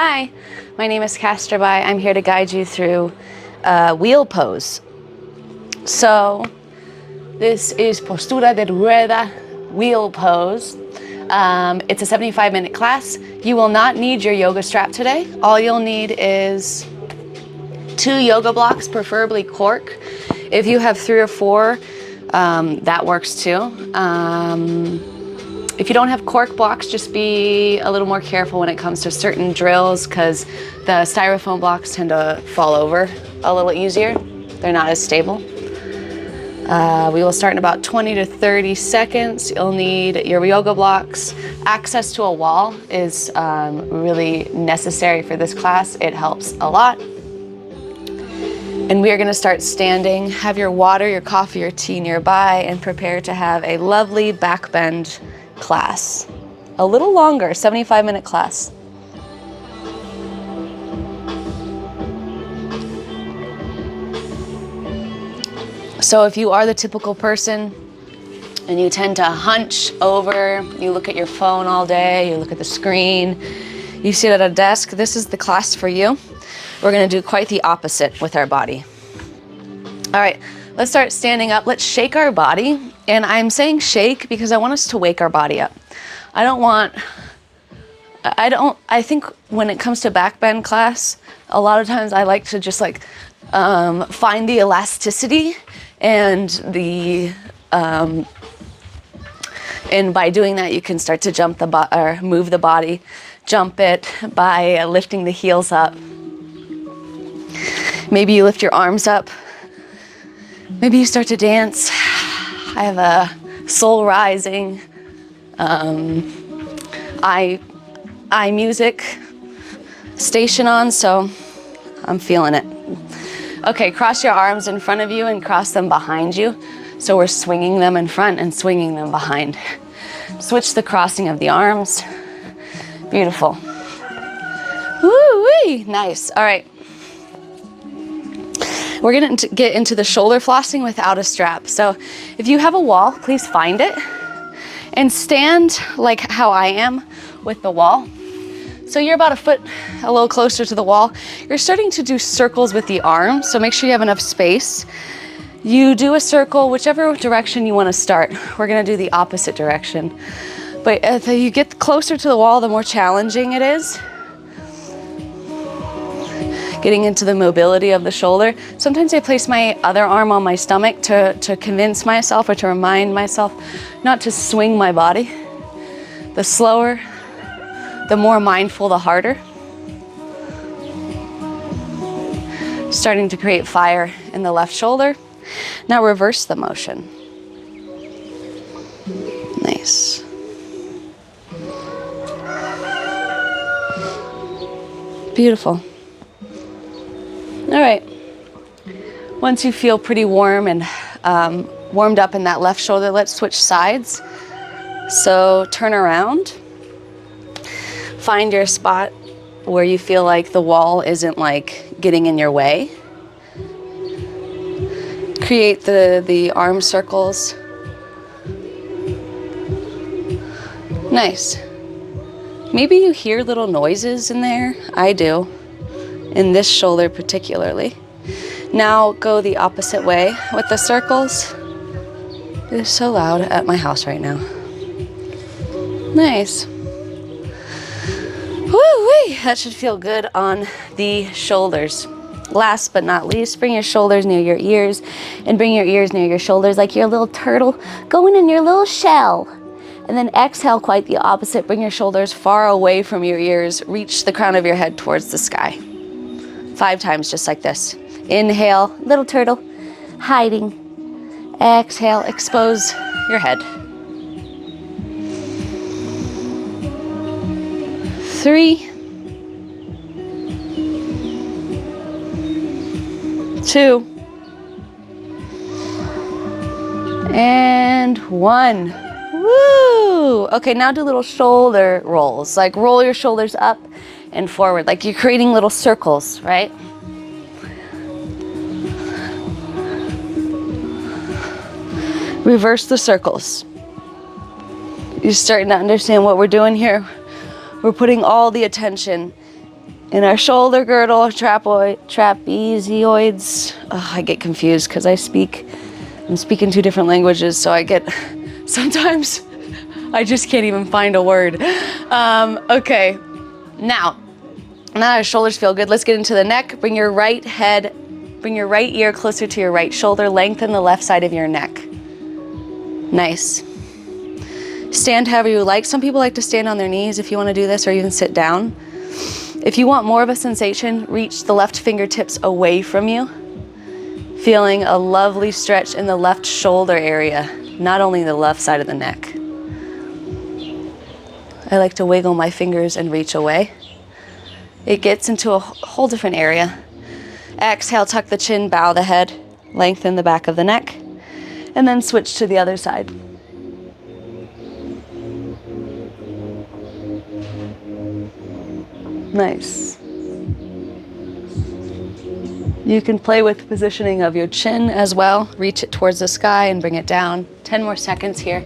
Hi, my name is Castorby. I'm here to guide you through wheel pose. So this is postura de rueda wheel pose. It's a 75-minute class. You will not need your yoga strap today. All you'll need is 2 yoga blocks, preferably cork. If you have 3 or 4, that works too. If you don't have cork blocks, just be a little more careful when it comes to certain drills because the styrofoam blocks tend to fall over a little easier. They're not as stable. We will start in about 20 to 30 seconds. You'll need your yoga blocks. Access to a wall is really necessary for this class. It helps a lot. And we are gonna start standing. Have your water, your coffee, or tea nearby and prepare to have a lovely back bend class. A little longer, 75-minute class. So if you are the typical person and you tend to hunch over, you look at your phone all day, you look at the screen, you sit at a desk, this is the class for you. We're gonna do quite the opposite with our body. All right, let's start standing up. Let's shake our body. And I'm saying shake because I want us to wake our body up. I think when it comes to back bend class, a lot of times I like to just find the elasticity and and by doing that, you can start to move the body, jump it by lifting the heels up. Maybe you lift your arms up. Maybe you start to dance. I have a soul rising, eye music station on, so I'm feeling it. Okay, cross your arms in front of you and cross them behind you. So we're swinging them in front and swinging them behind. Switch the crossing of the arms. Beautiful. Woo-wee, nice. All right. We're gonna get into the shoulder flossing without a strap. So if you have a wall, please find it and stand like how I am with the wall. So you're about a foot, a little closer to the wall. You're starting to do circles with the arms, so make sure you have enough space. You do a circle, whichever direction you wanna start. We're gonna do the opposite direction. But as you get closer to the wall, the more challenging it is. Getting into the mobility of the shoulder. Sometimes I place my other arm on my stomach to convince myself or to remind myself not to swing my body. The slower, the more mindful, the harder. Starting to create fire in the left shoulder. Now reverse the motion. Nice. Beautiful. All right, once you feel pretty warm and warmed up in that left shoulder, let's switch sides. So turn around, find your spot where you feel like the wall isn't getting in your way. Create the arm circles. Nice. Maybe you hear little noises in there. I do. In this shoulder particularly. Now go the opposite way with the circles. It is so loud at my house right now. Nice. Woo-wee! That should feel good on the shoulders. Last but not least, bring your shoulders near your ears and bring your ears near your shoulders like you're a little turtle going in your little shell. And then exhale quite the opposite. Bring your shoulders far away from your ears. Reach the crown of your head towards the sky. 5 times just like this. Inhale, little turtle, hiding. Exhale, expose your head. 3, 2, and 1. Woo! Okay, now do little shoulder rolls. Roll your shoulders up and forward, like you're creating little circles, right? Reverse the circles. You're starting to understand what we're doing here. We're putting all the attention in our shoulder girdle, trapezoids. Oh, I get confused because I'm speaking two different languages, so sometimes I just can't even find a word. Okay, now our shoulders feel good. Let's get into the neck. Bring your right ear closer to your right shoulder. Lengthen the left side of your neck. Nice. Stand however you like. Some people like to stand on their knees if you want to do this, or even sit down. If you want more of a sensation, reach the left fingertips away from you, feeling a lovely stretch in the left shoulder area, not only the left side of the neck. I like to wiggle my fingers and reach away. It gets into a whole different area. Exhale, tuck the chin, bow the head, lengthen the back of the neck, and then switch to the other side. Nice. You can play with the positioning of your chin as well. Reach it towards the sky and bring it down. 10 more seconds here.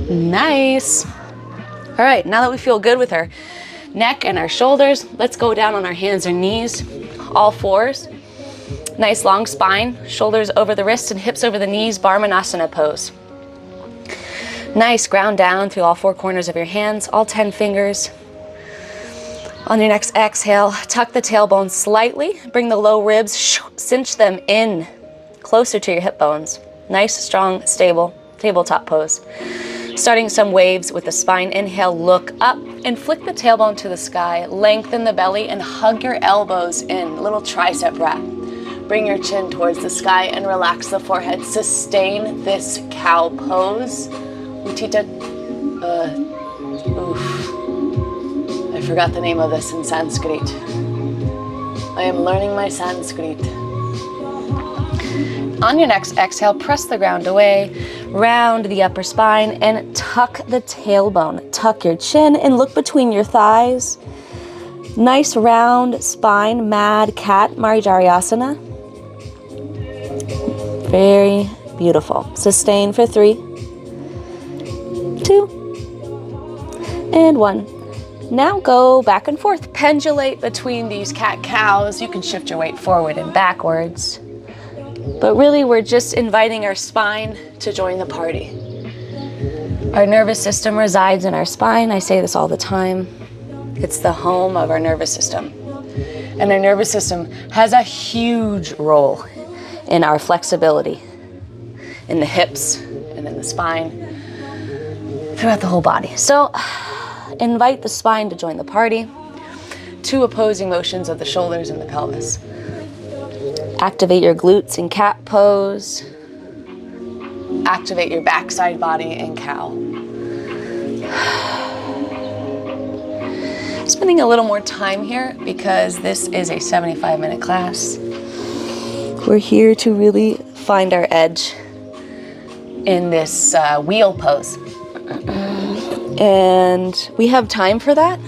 Nice. All right, now that we feel good with our neck and our shoulders, let's go down on our hands and knees, all fours. Nice long spine, shoulders over the wrists and hips over the knees, Barmanasana pose. Nice, ground down through all four corners of your hands, all 10 fingers. On your next exhale, tuck the tailbone slightly, bring the low ribs, cinch them in, closer to your hip bones. Nice, strong, stable tabletop pose. Starting some waves with the spine. Inhale, look up and flick the tailbone to the sky. Lengthen the belly and hug your elbows in. A little tricep wrap. Bring your chin towards the sky and relax the forehead. Sustain this cow pose. Utthita. I forgot the name of this in Sanskrit. I am learning my Sanskrit. On your next exhale, press the ground away, round the upper spine, and tuck the tailbone. Tuck your chin and look between your thighs. Nice round spine, mad cat, Marijariyasana. Very beautiful. Sustain for 3, 2, and 1. Now go back and forth. Pendulate between these cat-cows. You can shift your weight forward and backwards. But really, we're just inviting our spine to join the party. Our nervous system resides in our spine. I say this all the time. It's the home of our nervous system. And our nervous system has a huge role in our flexibility, in the hips and in the spine, throughout the whole body. So invite the spine to join the party. 2 opposing motions of the shoulders and the pelvis. Activate your glutes in cat pose. Activate your backside body in cow. Spending a little more time here because this is a 75-minute class. We're here to really find our edge in this wheel pose. And we have time for that.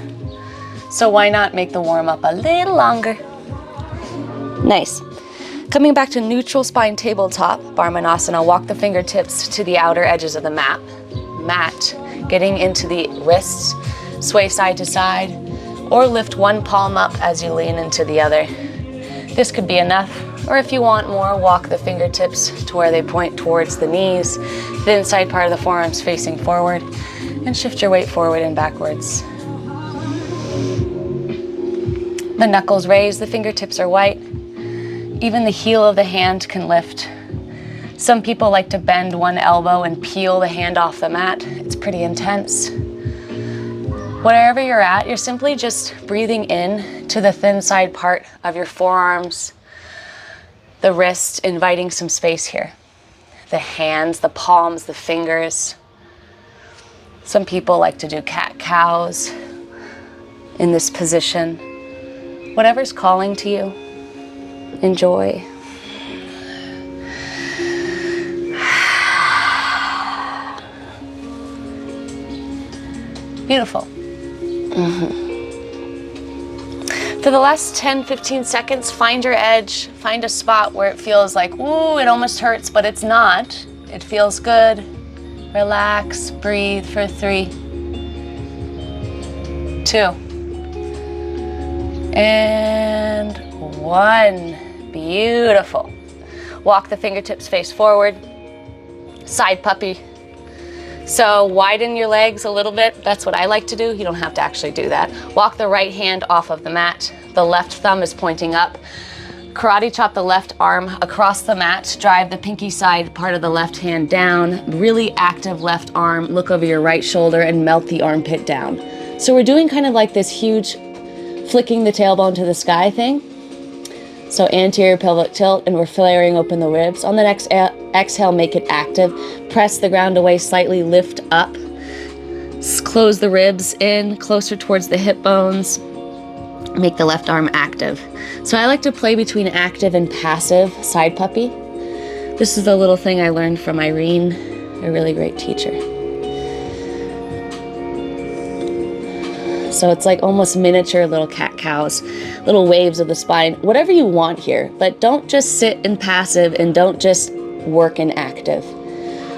So why not make the warm-up a little longer? Nice. Coming back to neutral spine tabletop, Barmanasana, walk the fingertips to the outer edges of the mat. Getting into the wrists, sway side to side, or lift one palm up as you lean into the other. This could be enough, or if you want more, walk the fingertips to where they point towards the knees, the inside part of the forearms facing forward, and shift your weight forward and backwards. The knuckles raised, the fingertips are white. Even the heel of the hand can lift. Some people like to bend one elbow and peel the hand off the mat. It's pretty intense. Wherever you're at, you're simply just breathing in to the thin side part of your forearms, the wrist, inviting some space here. The hands, the palms, the fingers. Some people like to do cat-cows in this position. Whatever's calling to you. Enjoy. Beautiful. For the last 10-15 seconds, find your edge, find a spot where it feels like, ooh, it almost hurts, but it's not. It feels good. Relax, breathe for 3, 2, and 1. Beautiful. Walk the fingertips face forward. Side puppy. So widen your legs a little bit. That's what I like to do. You don't have to actually do that. Walk the right hand off of the mat. The left thumb is pointing up. Karate chop the left arm across the mat. Drive the pinky side part of the left hand down. Really active left arm. Look over your right shoulder and melt the armpit down. So we're doing kind of like this huge flicking the tailbone to the sky thing. So anterior pelvic tilt, and we're flaring open the ribs. On the next exhale, make it active. Press the ground away slightly, lift up. Close the ribs in, closer towards the hip bones. Make the left arm active. So I like to play between active and passive side puppy. This is a little thing I learned from Irene, a really great teacher. So it's like almost miniature little cat-cows, little waves of the spine, whatever you want here, but don't just sit in passive and don't just work in active.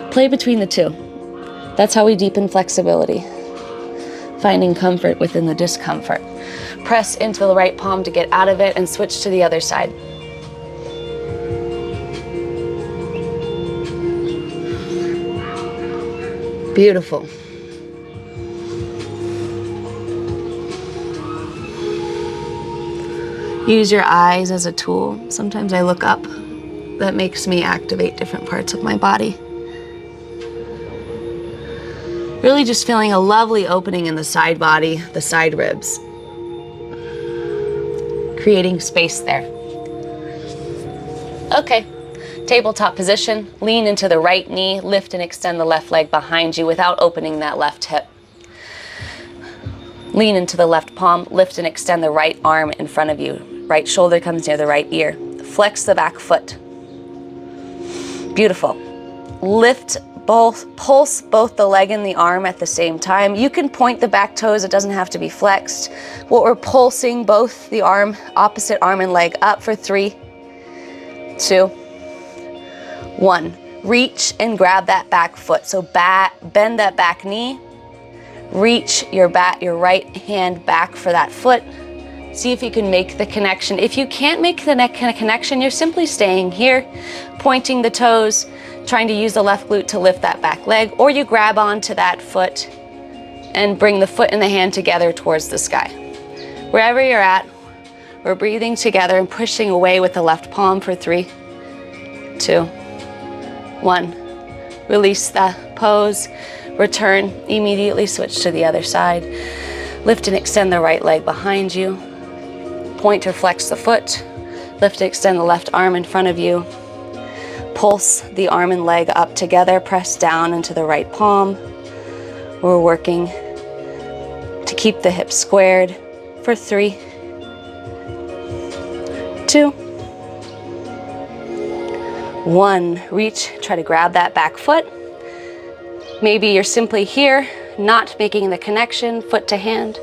Play between the two. That's how we deepen flexibility, finding comfort within the discomfort. Press into the right palm to get out of it and switch to the other side. Beautiful. Use your eyes as a tool. Sometimes I look up. That makes me activate different parts of my body. Really just feeling a lovely opening in the side body, the side ribs. Creating space there. Okay, tabletop position. Lean into the right knee, lift and extend the left leg behind you without opening that left hip. Lean into the left palm, lift and extend the right arm in front of you. Right shoulder comes near the right ear. Flex the back foot. Beautiful. Lift both, pulse both the leg and the arm at the same time. You can point the back toes, it doesn't have to be flexed. What we're pulsing both the arm, opposite arm and leg up for 3, 2, 1. Reach and grab that back foot. So bend that back knee. Reach your right hand back for that foot. See if you can make the connection. If you can't make the connection, you're simply staying here, pointing the toes, trying to use the left glute to lift that back leg, or you grab onto that foot and bring the foot and the hand together towards the sky. Wherever you're at, we're breathing together and pushing away with the left palm for 3, 2, 1. Release the pose, return, immediately switch to the other side. Lift and extend the right leg behind you. Point or flex the foot. Lift and extend the left arm in front of you. Pulse the arm and leg up together. Press down into the right palm. We're working to keep the hips squared for 3, 2, 1. Reach, try to grab that back foot. Maybe you're simply here, not making the connection, foot to hand,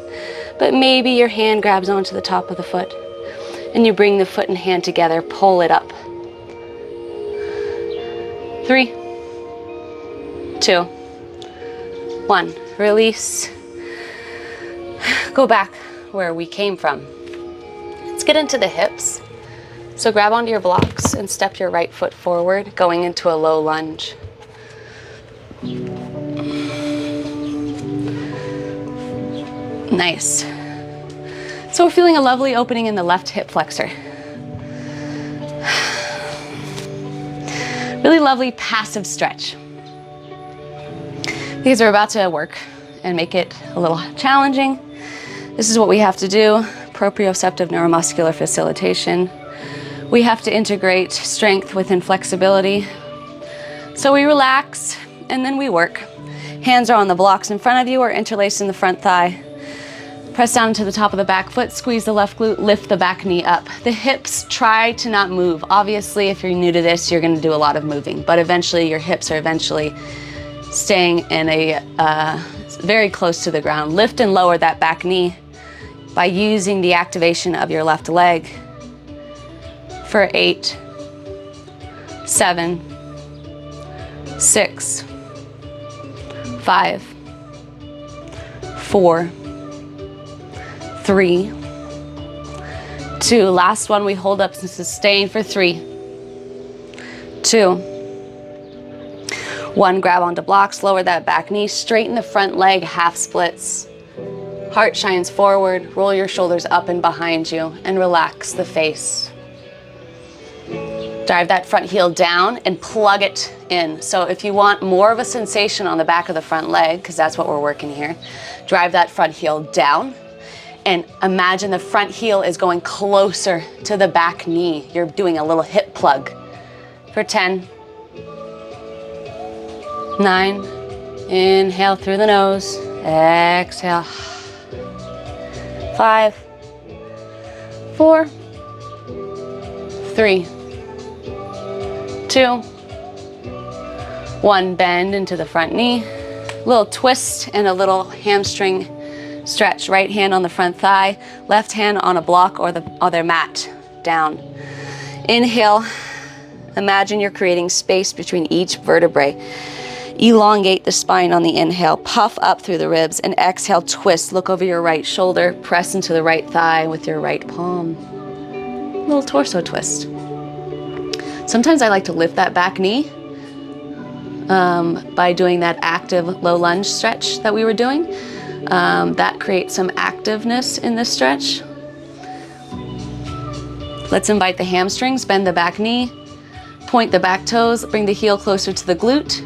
but maybe your hand grabs onto the top of the foot and you bring the foot and hand together, pull it up. 3, 2, 1. Release. Go back where we came from. Let's get into the hips. So grab onto your blocks and step your right foot forward, going into a low lunge. Nice. So we're feeling a lovely opening in the left hip flexor. Really lovely passive stretch. Because we're about to work and make it a little challenging. This is what we have to do. Proprioceptive neuromuscular facilitation. We have to integrate strength with inflexibility. So we relax and then we work. Hands are on the blocks in front of you or interlaced in the front thigh. Press down to the top of the back foot, squeeze the left glute, lift the back knee up. The hips try to not move. Obviously, if you're new to this, you're gonna do a lot of moving, but eventually your hips are eventually staying in a very close to the ground. Lift and lower that back knee by using the activation of your left leg for 8, 7, 6, 5, 4, 3, 2. Last one, we hold up and sustain for 3, 2, 1. Grab onto blocks, lower that back knee, straighten the front leg, half splits. Heart shines forward, roll your shoulders up and behind you, and relax the face. Drive that front heel down and plug it in. So if you want more of a sensation on the back of the front leg, because that's what we're working here, drive that front heel down and imagine the front heel is going closer to the back knee. You're doing a little hip plug for 10, 9, inhale through the nose, exhale, 5, 4, 3, 2, 1. Bend into the front knee, little twist and a little hamstring stretch. Right hand on the front thigh, left hand on a block or the other mat, down. Inhale, imagine you're creating space between each vertebrae. Elongate the spine on the inhale, puff up through the ribs, and exhale, twist. Look over your right shoulder, press into the right thigh with your right palm. Little torso twist. Sometimes I like to lift that back knee by doing that active low lunge stretch that we were doing. That creates some activeness in this stretch. Let's invite the hamstrings, bend the back knee, point the back toes, bring the heel closer to the glute.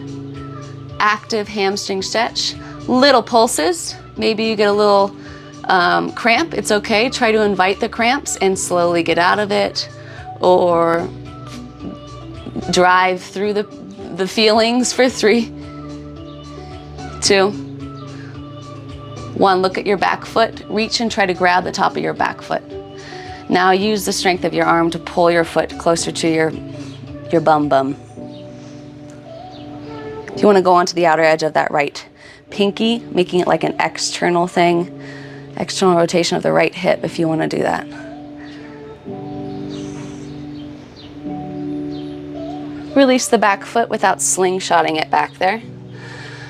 Active hamstring stretch, little pulses. Maybe you get a little cramp, it's okay. Try to invite the cramps and slowly get out of it, or drive through the feelings for 3, 2, 1. Look at your back foot, reach and try to grab the top of your back foot. Now use the strength of your arm to pull your foot closer to your bum. You want to go onto the outer edge of that right pinky, making it like an external thing, external rotation of the right hip if you want to do that. Release the back foot without slingshotting it back there.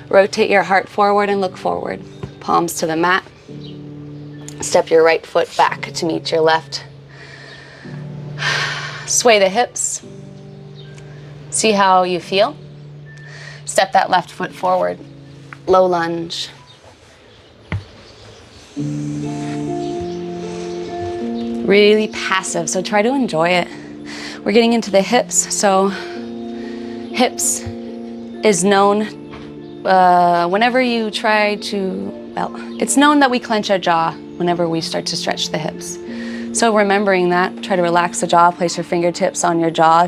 Rotate your heart forward and look forward. Palms to the mat. Step your right foot back to meet your left. Sway the hips. See how you feel. Step that left foot forward, low lunge. Really passive, so try to enjoy it. We're getting into the hips, so hips is known whenever you try to, well, it's known that we clench our jaw whenever we start to stretch the hips. So remembering that, try to relax the jaw, place your fingertips on your jaw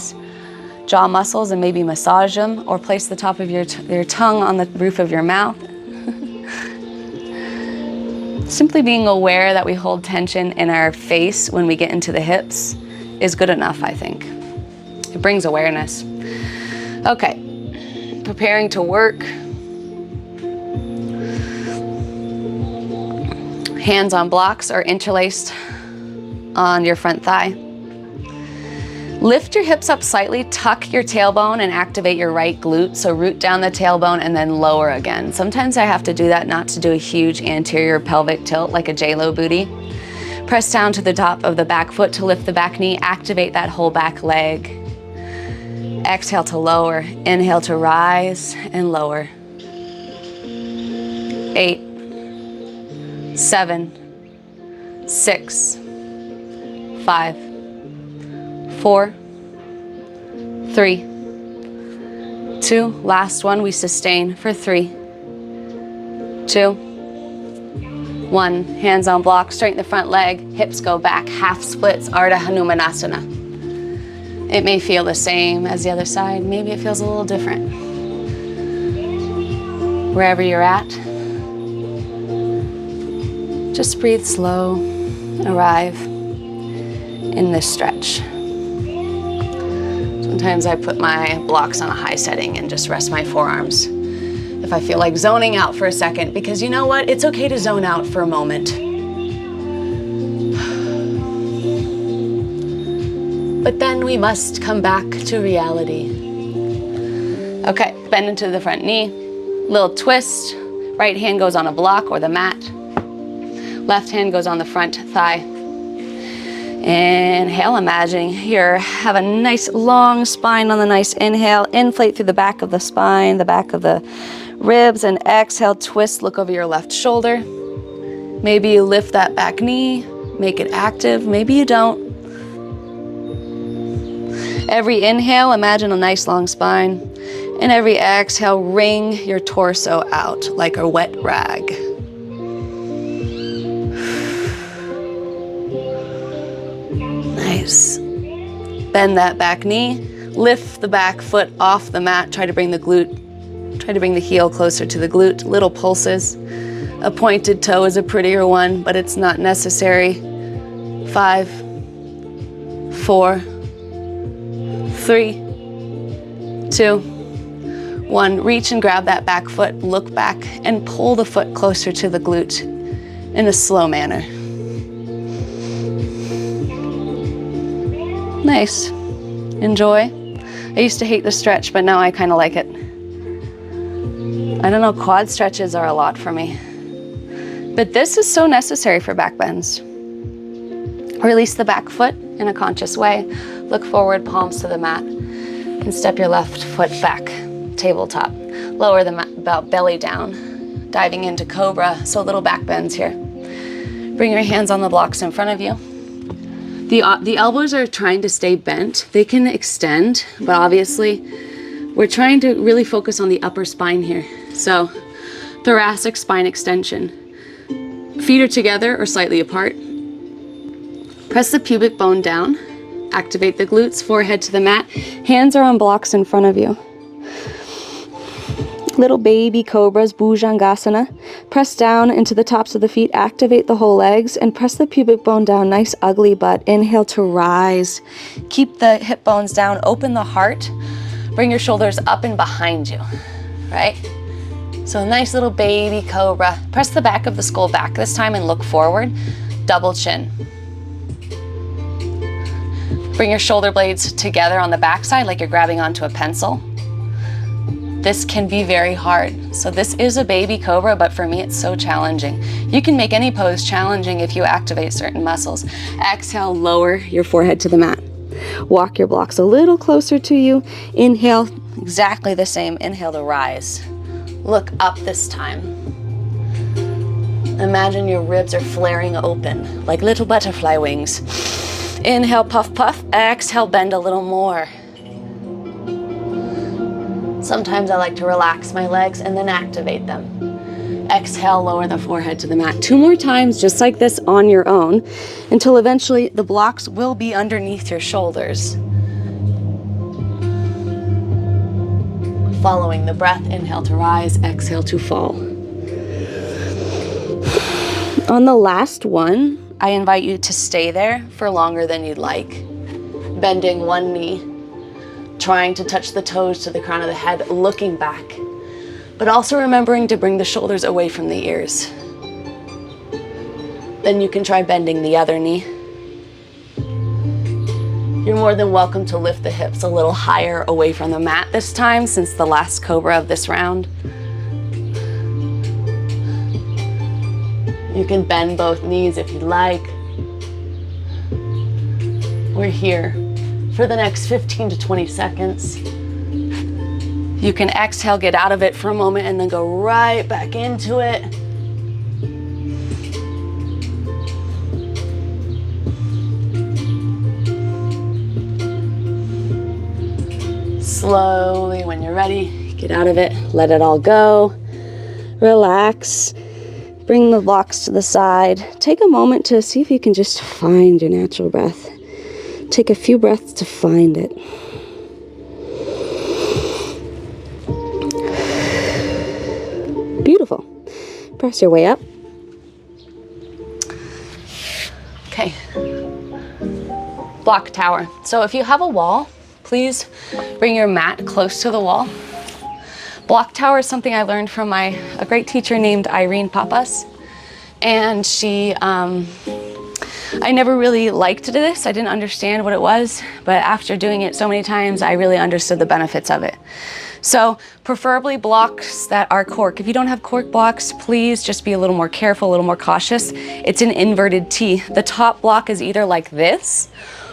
muscles and maybe massage them, or place the top of your tongue on the roof of your mouth. Simply being aware that we hold tension in our face when we get into the hips is good enough, I think. It brings awareness. Okay, preparing to work. Hands on blocks or interlaced on your front thigh. Lift your hips up slightly, tuck your tailbone and activate your right glute. So root down the tailbone and then lower again. Sometimes I have to do that not to do a huge anterior pelvic tilt like a J-Lo booty. Press down to the top of the back foot to lift the back knee, activate that whole back leg. Exhale to lower, inhale to rise and lower. 8, 7, 6, 5, 4, 3, 2, last one, we sustain for 3, 2, 1, hands on block, straighten the front leg, hips go back, half splits, Ardha Hanumanasana. It may feel the same as the other side, maybe it feels a little different. Wherever you're at, just breathe slow, arrive in this stretch. Sometimes I put my blocks on a high setting and just rest my forearms if I feel like zoning out for a second, because you know what? It's okay to zone out for a moment. But then we must come back to reality. Okay, bend into the front knee, little twist. Right hand goes on a block or the mat. Left hand goes on the front thigh. Inhale, imagine you have a nice long spine on the nice inhale. Inflate through the back of the spine, the back of the ribs, and exhale, twist, look over your left shoulder. Maybe you lift that back knee, make it active. Maybe you don't. Every inhale, imagine a nice long spine. And every exhale, wring your torso out like a wet rag. Nice. Bend that back knee, lift the back foot off the mat, try to bring the heel closer to the glute, little pulses. A pointed toe is a prettier one, but it's not necessary. 5, 4, 3, 2, 1. Reach and grab that back foot, look back, and pull the foot closer to the glute in a slow manner. Nice. Enjoy. I used to hate the stretch, but now I kind of like it. I don't know, quad stretches are a lot for me. But this is so necessary for back bends. Release the back foot in a conscious way. Look forward, palms to the mat, and step your left foot back, tabletop. Lower the belly down, diving into Cobra, so little back bends here. Bring your hands on the blocks in front of you. The elbows are trying to stay bent. They can extend, but obviously we're trying to really focus on the upper spine here. So thoracic spine extension. Feet are together or slightly apart. Press the pubic bone down. Activate the glutes, forehead to the mat. Hands are on blocks in front of you. Little baby cobras, Bhujangasana. Press down into the tops of the feet, activate the whole legs, and press the pubic bone down, nice ugly butt. Inhale to rise. Keep the hip bones down, open the heart. Bring your shoulders up and behind you, right? So a nice little baby cobra. Press the back of the skull back this time and look forward. Double chin. Bring your shoulder blades together on the backside like you're grabbing onto a pencil. This can be very hard. So this is a baby cobra, but for me it's so challenging. You can make any pose challenging if you activate certain muscles. Exhale, lower your forehead to the mat. Walk your blocks a little closer to you. Inhale, exactly the same. Inhale to rise. Look up this time. Imagine your ribs are flaring open like little butterfly wings. Inhale, puff, puff. Exhale, bend a little more. Sometimes I like to relax my legs and then activate them. Exhale, lower the forehead to the mat. 2 more times, just like this on your own, until eventually the blocks will be underneath your shoulders. Following the breath, inhale to rise, exhale to fall. On the last one, I invite you to stay there for longer than you'd like. Bending one knee, trying to touch the toes to the crown of the head, looking back, but also remembering to bring the shoulders away from the ears. Then you can try bending the other knee. You're more than welcome to lift the hips a little higher away from the mat this time, since the last Cobra of this round. You can bend both knees if you'd like. We're here for the next 15 to 20 seconds. You can exhale, get out of it for a moment, and then go right back into it. Slowly, when you're ready, get out of it, let it all go. Relax. Bring the blocks to the side. Take a moment to see if you can just find your natural breath. Take a few breaths to find it. Beautiful. Press your way up. Okay. Block tower. So if you have a wall, please bring your mat close to the wall. Block tower is something I learned from a great teacher named Irene Papas. And I never really liked this. I didn't understand what it was, but after doing it so many times, I really understood the benefits of it. So preferably blocks that are cork. If you don't have cork blocks, please just be a little more careful, a little more cautious. It's an inverted T. The top block is either like this,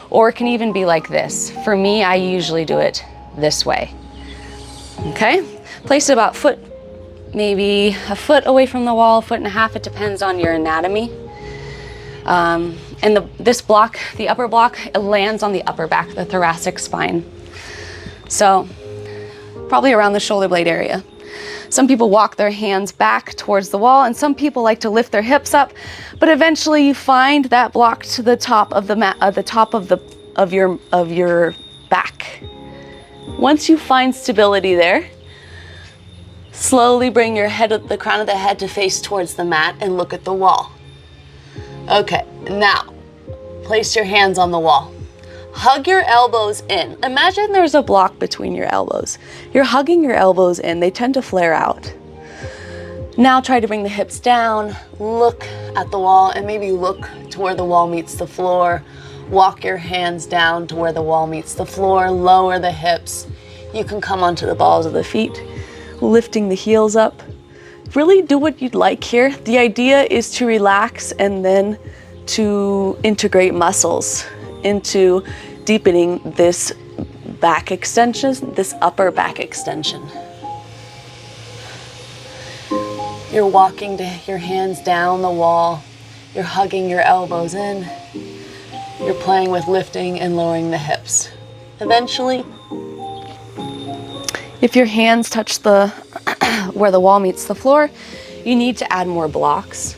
or it can even be like this. For me, I usually do it this way. Okay, place it about maybe a foot away from the wall, 1.5 feet. It depends on your anatomy. And this block, the upper block, it lands on the upper back, the thoracic spine. So probably around the shoulder blade area. Some people walk their hands back towards the wall, and some people like to lift their hips up, but eventually you find that block to the top of the mat, the top of your back. Once you find stability there, slowly bring your head, the crown of the head, to face towards the mat and look at the wall. Okay, now place your hands on the wall. Hug your elbows in. Imagine there's a block between your elbows. You're hugging your elbows in. They tend to flare out. Now try to bring the hips down, look at the wall, and maybe look to where the wall meets the floor. Walk your hands down to where the wall meets the floor. Lower the hips. You can come onto the balls of the feet, lifting the heels up. Really do what you'd like here. The idea is to relax and then to integrate muscles into deepening this back extension, this upper back extension. You're walking your hands down the wall. You're hugging your elbows in. You're playing with lifting and lowering the hips. Eventually, if your hands touch where the wall meets the floor, you need to add more blocks.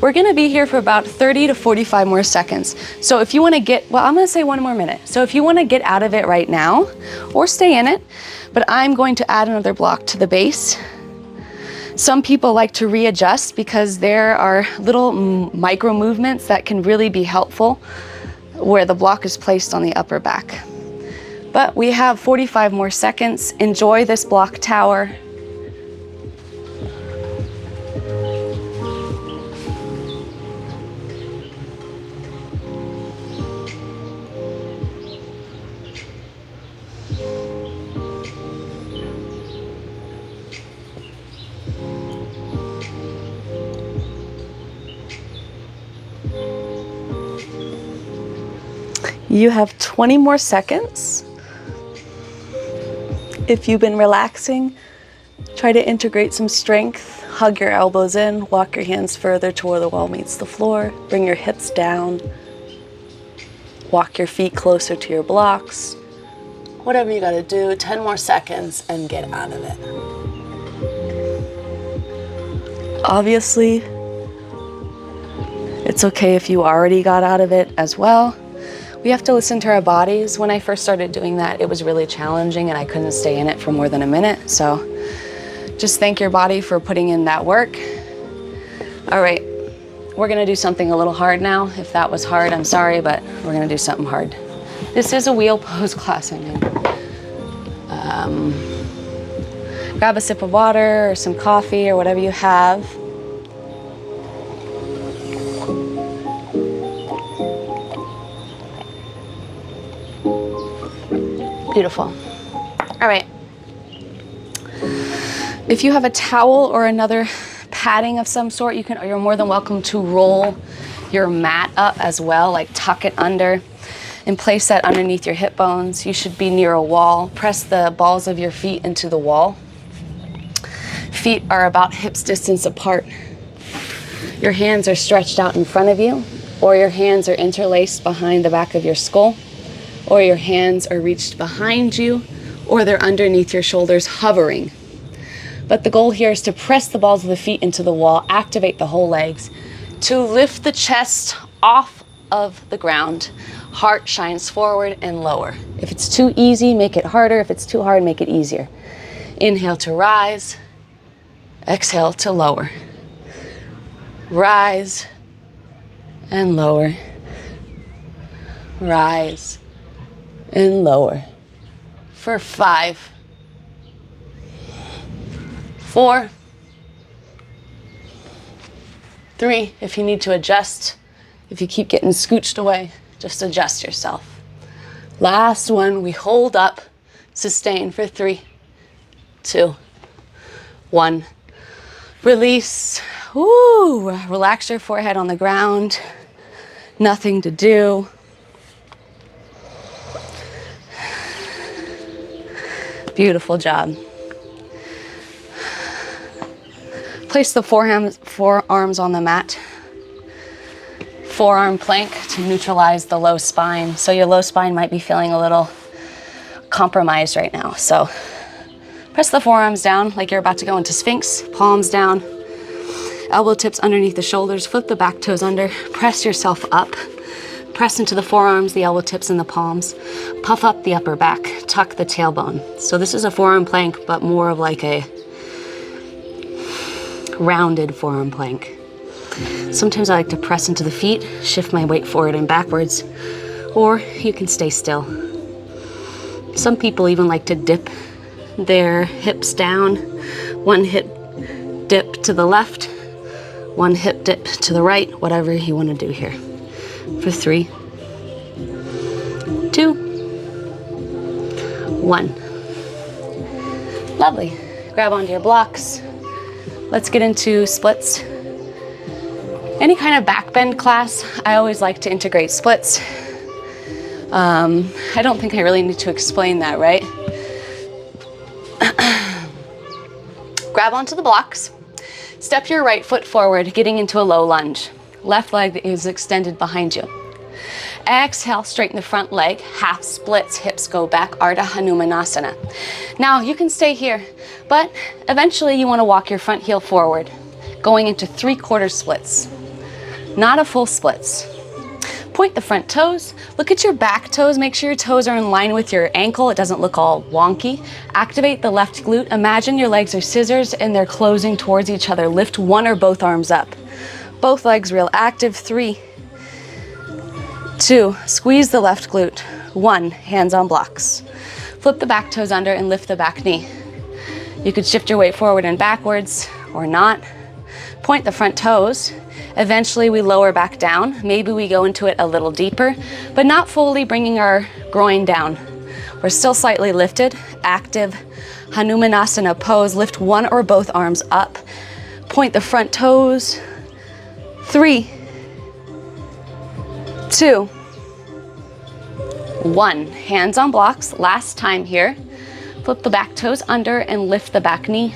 We're gonna be here for about 30 to 45 more seconds. So if you wanna I'm gonna say 1 more minute. So if you wanna get out of it right now, or stay in it, but I'm going to add another block to the base. Some people like to readjust because there are little micro movements that can really be helpful where the block is placed on the upper back. But we have 45 more seconds. Enjoy this block tower. You have 20 more seconds. If you've been relaxing, try to integrate some strength. Hug your elbows in, walk your hands further to where the wall meets the floor. Bring your hips down. Walk your feet closer to your blocks. Whatever you gotta do, 10 more seconds and get out of it. Obviously, it's okay if you already got out of it as well. We have to listen to our bodies. When I first started doing that, it was really challenging and I couldn't stay in it for more than a minute. So just thank your body for putting in that work. All right, we're gonna do something a little hard now. If that was hard, I'm sorry, but we're gonna do something hard. This is a wheel pose class, I mean. Grab a sip of water or some coffee or whatever you have. Beautiful. All right. If you have a towel or another padding of some sort, you're more than welcome to roll your mat up as well, like tuck it under and place that underneath your hip bones. You should be near a wall. Press the balls of your feet into the wall. Feet are about hips distance apart. Your hands are stretched out in front of you, or your hands are interlaced behind the back of your skull, or your hands are reached behind you, or they're underneath your shoulders hovering. But the goal here is to press the balls of the feet into the wall, activate the whole legs, to lift the chest off of the ground. Heart shines forward and lower. If it's too easy, make it harder. If it's too hard, make it easier. Inhale to rise, exhale to lower. Rise and lower. Rise and lower. For 5, 4, 3, if you need to adjust, if you keep getting scooched away, just adjust yourself. Last one, we hold up, sustain for 3, 2, 1. Release. Woo! Relax your forehead on the ground. Nothing to do. Beautiful job. Place the forearms on the mat. Forearm plank to neutralize the low spine. So your low spine might be feeling a little compromised right now. So press the forearms down like you're about to go into Sphinx. Palms down. Elbow tips underneath the shoulders. Flip the back toes under. Press yourself up. Press into the forearms, the elbow tips, and the palms. Puff up the upper back. Tuck the tailbone. So this is a forearm plank, but more of like a rounded forearm plank. Sometimes I like to press into the feet, shift my weight forward and backwards, or you can stay still. Some people even like to dip their hips down. One hip dip to the left, one hip dip to the right, whatever you want to do here. For 3, 2, 1. Lovely. Grab onto your blocks. Let's get into splits. Any kind of backbend class, I always like to integrate splits. I don't think I really need to explain that, right? Grab onto the blocks. Step your right foot forward, getting into a low lunge. Left leg is extended behind you. Exhale, straighten the front leg, half splits, hips go back, Ardha Hanumanasana. Now you can stay here, but eventually you want to walk your front heel forward, going into 3/4 splits, not a full splits. Point the front toes, look at your back toes, make sure your toes are in line with your ankle, it doesn't look all wonky. Activate the left glute, imagine your legs are scissors and they're closing towards each other. Lift one or both arms up. Both legs real active. 3, 2, squeeze the left glute. 1, hands on blocks. Flip the back toes under and lift the back knee. You could shift your weight forward and backwards or not. Point the front toes. Eventually we lower back down. Maybe we go into it a little deeper, but not fully bringing our groin down. We're still slightly lifted. Active Hanumanasana pose. Lift one or both arms up. Point the front toes. 3, 2, 1. Hands on blocks. Last time here. Flip the back toes under and lift the back knee.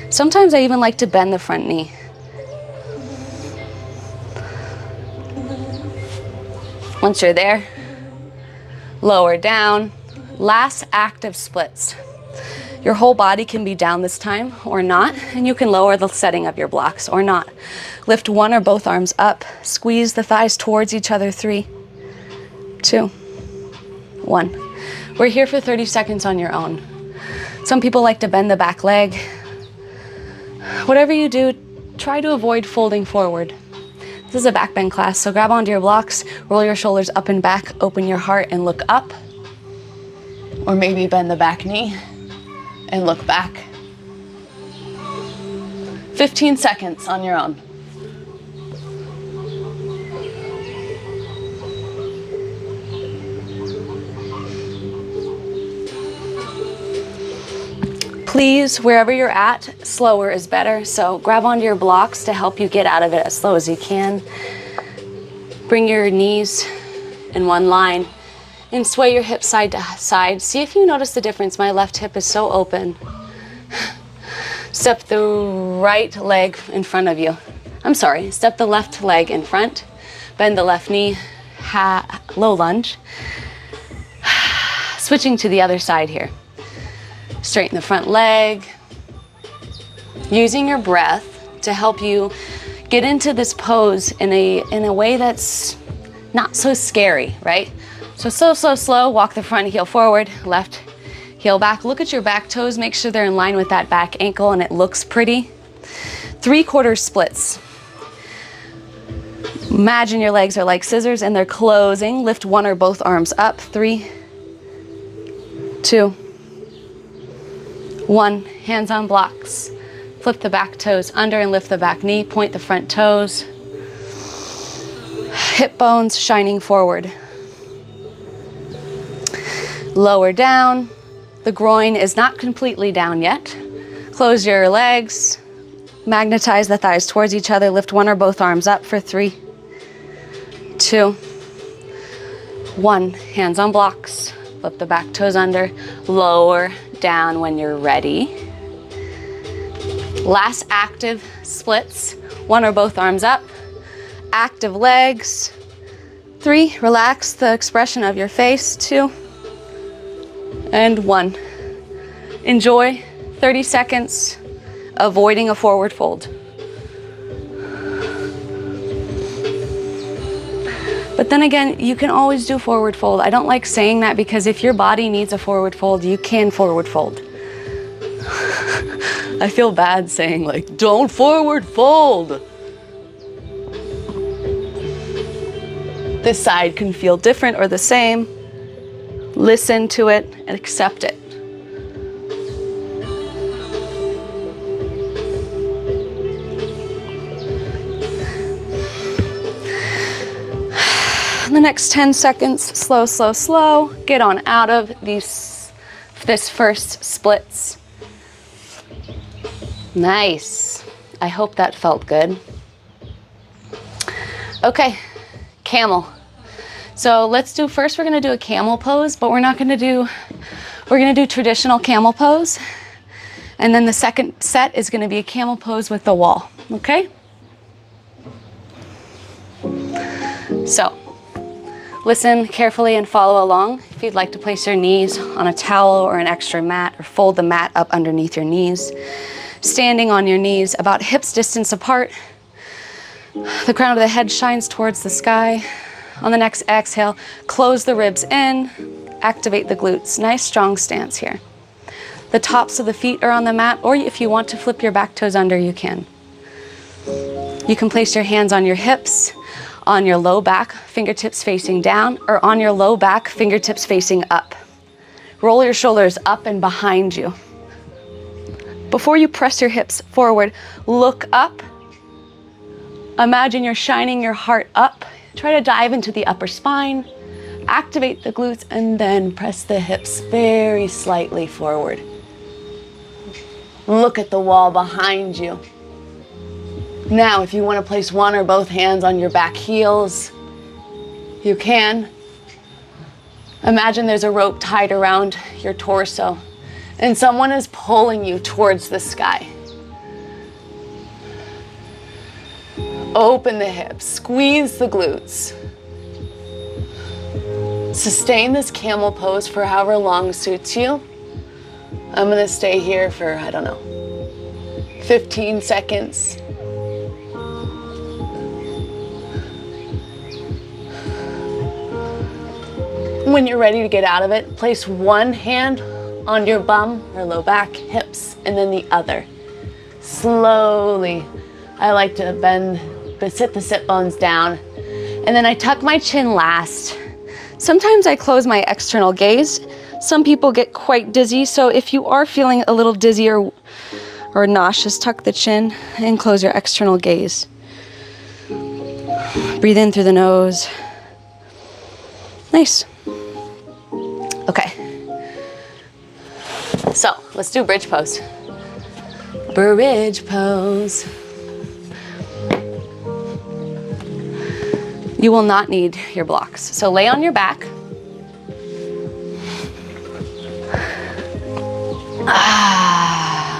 Sometimes I even like to bend the front knee. Once you're there, lower down. Last active splits. Your whole body can be down this time or not, and you can lower the setting of your blocks or not. Lift one or both arms up. Squeeze the thighs towards each other. 3, 2, 1. We're here for 30 seconds on your own. Some people like to bend the back leg. Whatever you do, try to avoid folding forward. This is a backbend class, so grab onto your blocks, roll your shoulders up and back, open your heart and look up. Or maybe bend the back knee and look back. 15 seconds on your own. Please, wherever you're at, slower is better. So grab onto your blocks to help you get out of it as slow as you can. Bring your knees in one line and sway your hips side to side. See if you notice the difference. My left hip is so open. Step the right leg in front of you. I'm sorry, step the left leg in front. Bend the left knee, low lunge. Switching to the other side here. Straighten the front leg. Using your breath to help you get into this pose in a way that's not so scary, right? So slow, walk the front heel forward, left heel back. Look at your back toes, make sure they're in line with that back ankle and it looks pretty. 3/4 splits. Imagine your legs are like scissors and they're closing. Lift one or both arms up. 3, 2, 1. Hands on blocks. Flip the back toes under and lift the back knee. Point the front toes. Hip bones shining forward. Lower down. The groin is not completely down yet. Close your legs. Magnetize the thighs towards each other. Lift one or both arms up for 3, 2, 1. Hands on blocks. Flip the back toes under. Lower down when you're ready. Last active splits. One or both arms up. Active legs. 3, relax the expression of your face. 2, and 1. Enjoy 30 seconds avoiding a forward fold. But then again, you can always do forward fold. I don't like saying that because if your body needs a forward fold, you can forward fold. I feel bad saying like, don't forward fold. This side can feel different or the same. Listen to it and accept it. The next 10 seconds, slow, slow, slow. Get on out of this first splits. Nice. I hope that felt good. Okay, camel. So let's do, first we're gonna do a camel pose, but we're gonna do traditional camel pose. And then the second set is gonna be a camel pose with the wall, okay? So, listen carefully and follow along. If you'd like to place your knees on a towel or an extra mat, or fold the mat up underneath your knees. Standing on your knees about hips distance apart. The crown of the head shines towards the sky. On the next exhale, close the ribs in, activate the glutes. Nice strong stance here. The tops of the feet are on the mat, or if you want to flip your back toes under, you can. You can place your hands on your hips, on your low back, fingertips facing down, or on your low back, fingertips facing up. Roll your shoulders up and behind you. Before you press your hips forward, look up. Imagine you're shining your heart up. Try to dive into the upper spine, activate the glutes, and then press the hips very slightly forward. Look at the wall behind you. Now, if you want to place one or both hands on your back heels, you can. Imagine there's a rope tied around your torso and someone is pulling you towards the sky. Open the hips, squeeze the glutes. Sustain this camel pose for however long suits you. I'm gonna stay here for, 15 seconds. When you're ready to get out of it, place one hand on your bum or low back, hips, and then the other. Slowly. I like to sit the sit bones down, and then I tuck my chin last. Sometimes I close my external gaze. Some people get quite dizzy, so if you are feeling a little dizzy or nauseous, tuck the chin and close your external gaze. Breathe in through the nose. Nice. Okay. So let's do bridge pose. Bridge pose. You will not need your blocks. So lay on your back.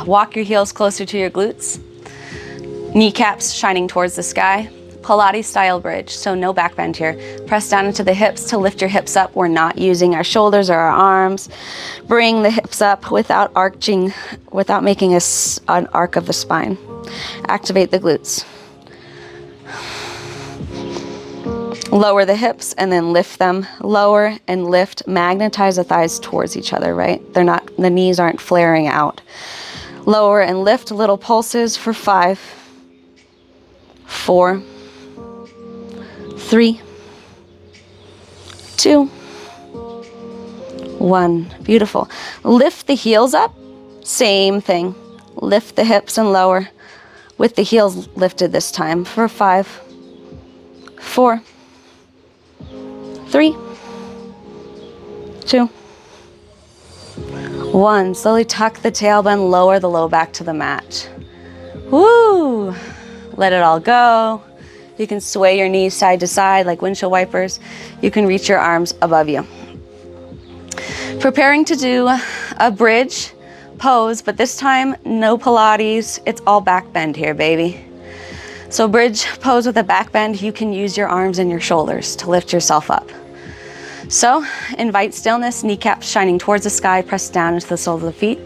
Walk your heels closer to your glutes. Kneecaps shining towards the sky. Pilates style bridge, so no back bend here. Press down into the hips to lift your hips up. We're not using our shoulders or our arms. Bring the hips up without arching, without making an arc of the spine. Activate the glutes. Lower the hips and then lift them. Lower and lift. Magnetize the thighs towards each other, right? The knees aren't flaring out. Lower and lift, little pulses for 5, 4, 3, 2, 1. Beautiful. Lift the heels up. Same thing. lift the hips and lower with the heels lifted this time for 5, 4, 3, 2, 1. Slowly tuck the tailbone, lower the low back to the mat. Woo! Let it all go. You can sway your knees side to side like windshield wipers. You can reach your arms above you. Preparing to do a bridge pose, but this time no Pilates. It's all back bend here, baby. So bridge pose with a back bend, you can use your arms and your shoulders to lift yourself up. So invite stillness, kneecaps shining towards the sky, press down into the soles of the feet.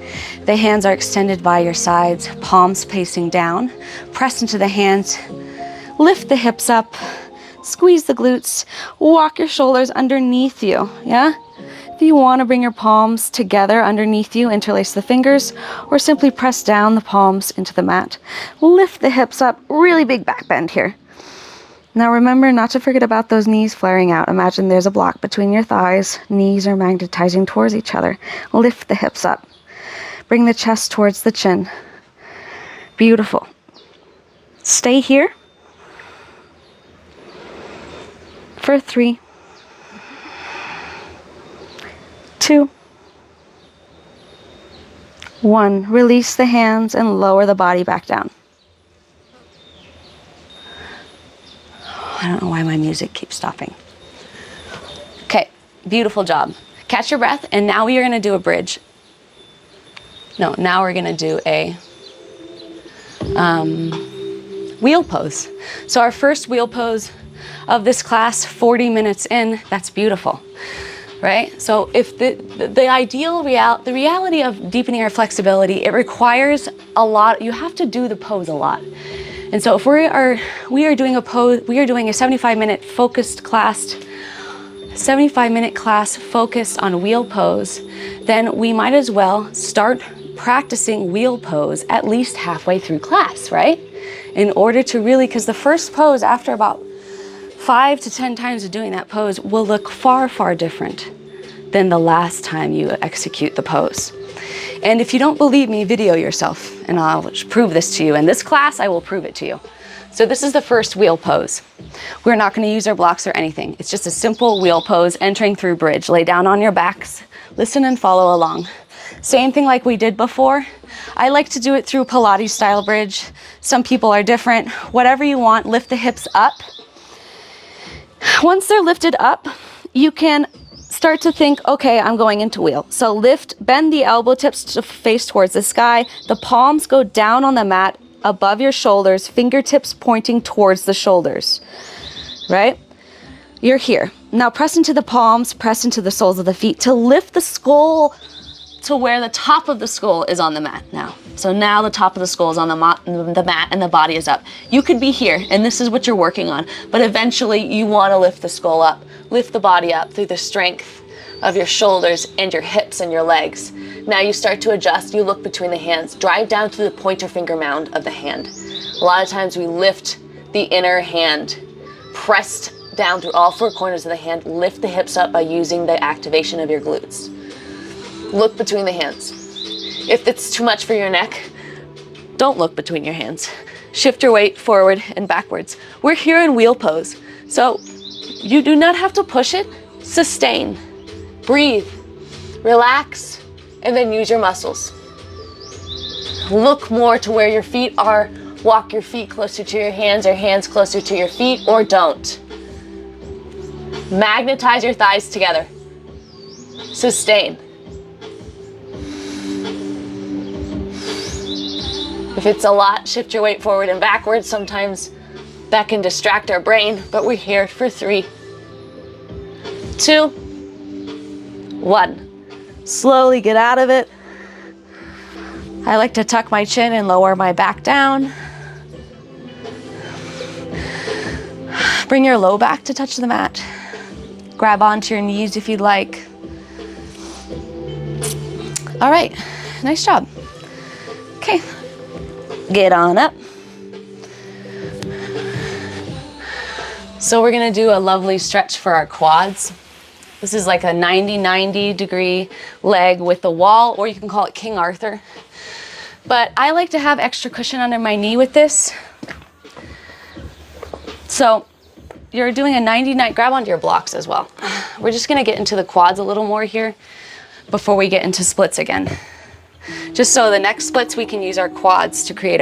The hands are extended by your sides, palms facing down. Press into the hands, lift the hips up, squeeze the glutes, walk your shoulders underneath you, yeah? If you want to bring your palms together underneath you, interlace the fingers, or simply press down the palms into the mat. Lift the hips up, really big back bend here. Now remember not to forget about those knees flaring out. Imagine there's a block between your thighs. Knees are magnetizing towards each other. Lift the hips up. Bring the chest towards the chin. Beautiful. Stay here for 3, 2, 1. Release the hands and lower the body back down. I don't know why my music keeps stopping. Okay, beautiful job. Catch your breath, and now we are gonna do a bridge. No, now we're gonna do a wheel pose. So our first wheel pose of this class, 40 minutes in, that's beautiful, right? So if the reality of deepening our flexibility, it requires a lot. You have to do the pose a lot. And so if we are doing a 75-minute focused class, 75-minute class focused on wheel pose, then we might as well start practicing wheel pose at least halfway through class, right? In order to really, because the first pose after about 5 to 10 times of doing that pose will look far, far different than the last time you execute the pose. And if you don't believe me, video yourself and I'll prove this to you. In this class, I will prove it to you. So this is the first wheel pose. We're not going to use our blocks or anything. It's just a simple wheel pose entering through bridge. Lay down on your backs, listen and follow along. Same thing like we did before. I like to do it through Pilates style bridge. Some people are different. Whatever you want, lift the hips up. Once they're lifted up, you can start to think, okay, I'm going into wheel. So bend the elbow tips to face towards the sky. The palms go down on the mat above your shoulders, fingertips pointing towards the shoulders, right? You're here. Now press into the palms, press into the soles of the feet to lift the skull to where the top of the skull is on the mat now. So now the top of the skull is on the mat and the body is up. You could be here and this is what you're working on, but eventually you want to lift the skull up, lift the body up through the strength of your shoulders and your hips and your legs. Now you start to adjust, you look between the hands, drive down to the pointer finger mound of the hand. A lot of times we lift the inner hand, pressed down through all 4 corners of the hand, lift the hips up by using the activation of your glutes. Look between the hands. If it's too much for your neck, don't look between your hands. Shift your weight forward and backwards. We're here in wheel pose, so you do not have to push it. Sustain, breathe, relax, and then use your muscles. Look more to where your feet are. Walk your feet closer to your hands or hands closer to your feet, or don't. Magnetize your thighs together. Sustain. If it's a lot, shift your weight forward and backwards. Sometimes that can distract our brain, but we're here for 3, 2, 1. Slowly get out of it. I like to tuck my chin and lower my back down. Bring your low back to touch the mat. Grab onto your knees if you'd like. All right, nice job. Okay, get on up. So we're gonna do a lovely stretch for our quads. This is like a 90 degree leg with the wall, or you can call it King Arthur. But I like to have extra cushion under my knee with this. So you're doing a 90-90, grab onto your blocks as well. We're just gonna get into the quads a little more here before we get into splits again. Just so the next splits, we can use our quads to create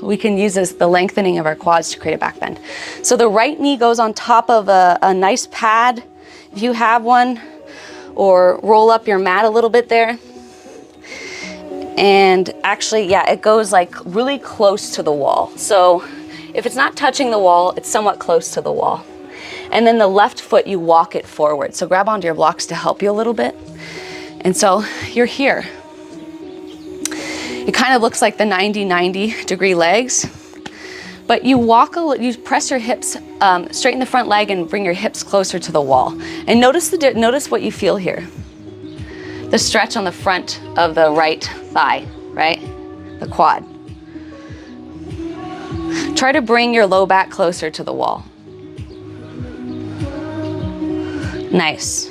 we can use the lengthening of our quads to create a back bend. So the right knee goes on top of a nice pad, if you have one, or roll up your mat a little bit there. And actually, yeah, it goes like really close to the wall. So if it's not touching the wall, it's somewhat close to the wall. And then the left foot, you walk it forward. So grab onto your blocks to help you a little bit. And so you're here. It kind of looks like the 90-90 degree legs, but you you press your hips, straighten the front leg and bring your hips closer to the wall. And notice what you feel here. The stretch on the front of the right thigh, right? The quad. Try to bring your low back closer to the wall. Nice.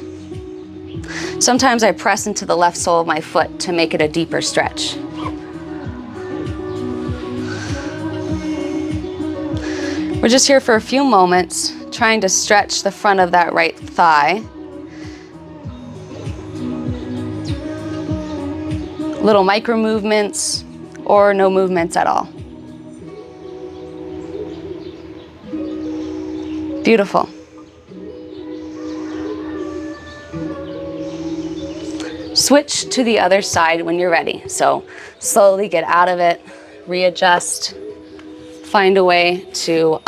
Sometimes I press into the left sole of my foot to make it a deeper stretch. We're just here for a few moments, trying to stretch the front of that right thigh. Little micro movements or no movements at all. Beautiful. Switch to the other side when you're ready. So slowly get out of it, readjust, find a way to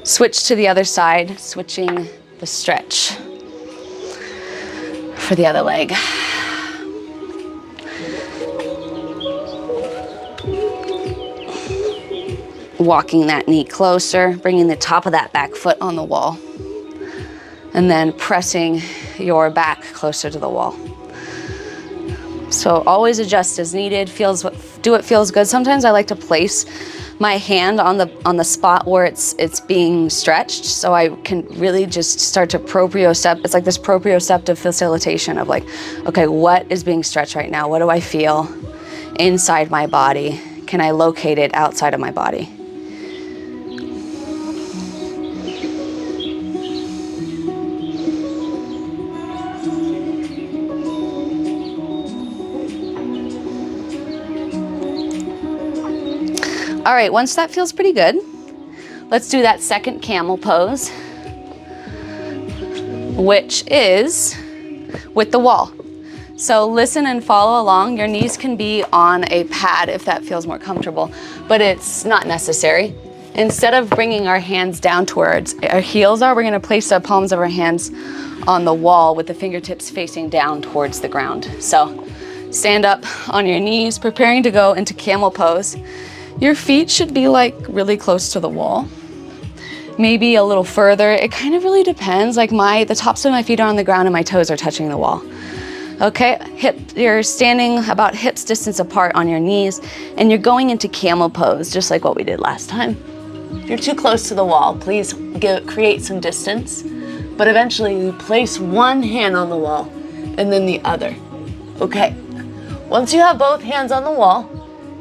switch to the other side, switching the stretch for the other leg. Walking that knee closer, bringing the top of that back foot on the wall, and then pressing your back closer to the wall. So always adjust as needed, do what feels good. Sometimes I like to place my hand on the spot where it's being stretched, so I can really just start to propriocept. It's like this proprioceptive facilitation of like, okay, what is being stretched right now? What do I feel inside my body? Can I locate it outside of my body? All right, once that feels pretty good, let's do that second camel pose, which is with the wall. So listen and follow along. Your knees can be on a pad if that feels more comfortable, but it's not necessary. Instead of bringing our hands down towards our heels we're gonna place the palms of our hands on the wall with the fingertips facing down towards the ground. So stand up on your knees, preparing to go into camel pose. Your feet should be like really close to the wall, maybe a little further. It kind of really depends. Like the tops of my feet are on the ground and my toes are touching the wall. Okay, you're standing about hips distance apart on your knees and you're going into camel pose, just like what we did last time. If you're too close to the wall, please create some distance, but eventually you place one hand on the wall and then the other. Okay, once you have both hands on the wall,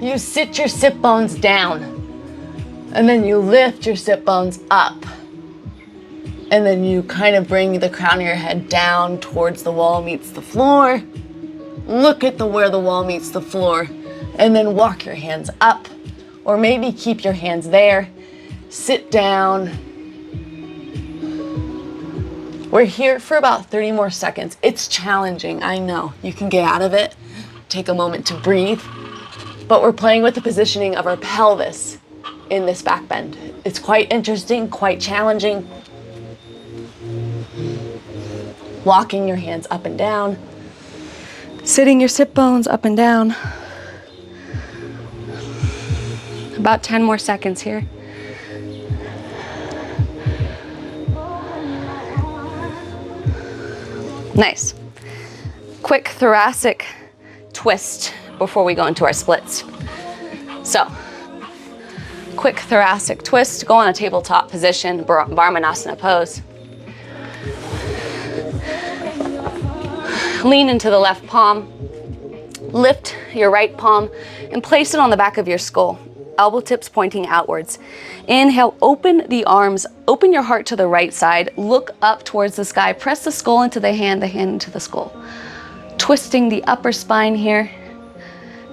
you sit your sit bones down, and then you lift your sit bones up, and then you kind of bring the crown of your head down towards the wall meets the floor. Look at where the wall meets the floor, and then walk your hands up, or maybe keep your hands there. Sit down. We're here for about 30 more seconds. It's challenging, I know. You can get out of it. Take a moment to breathe. But we're playing with the positioning of our pelvis in this back bend. It's quite interesting, quite challenging. Walking your hands up and down. Sitting your sit bones up and down. About 10 more seconds here. Nice. Quick thoracic twist before we go into our splits. So, quick thoracic twist, go on a tabletop position, Brahmanasana pose. Lean into the left palm, Lift your right palm and place it on the back of your skull, elbow tips pointing outwards. Inhale, open the arms, open your heart to the right side, look up towards the sky, press the skull into the hand into the skull. Twisting the upper spine here.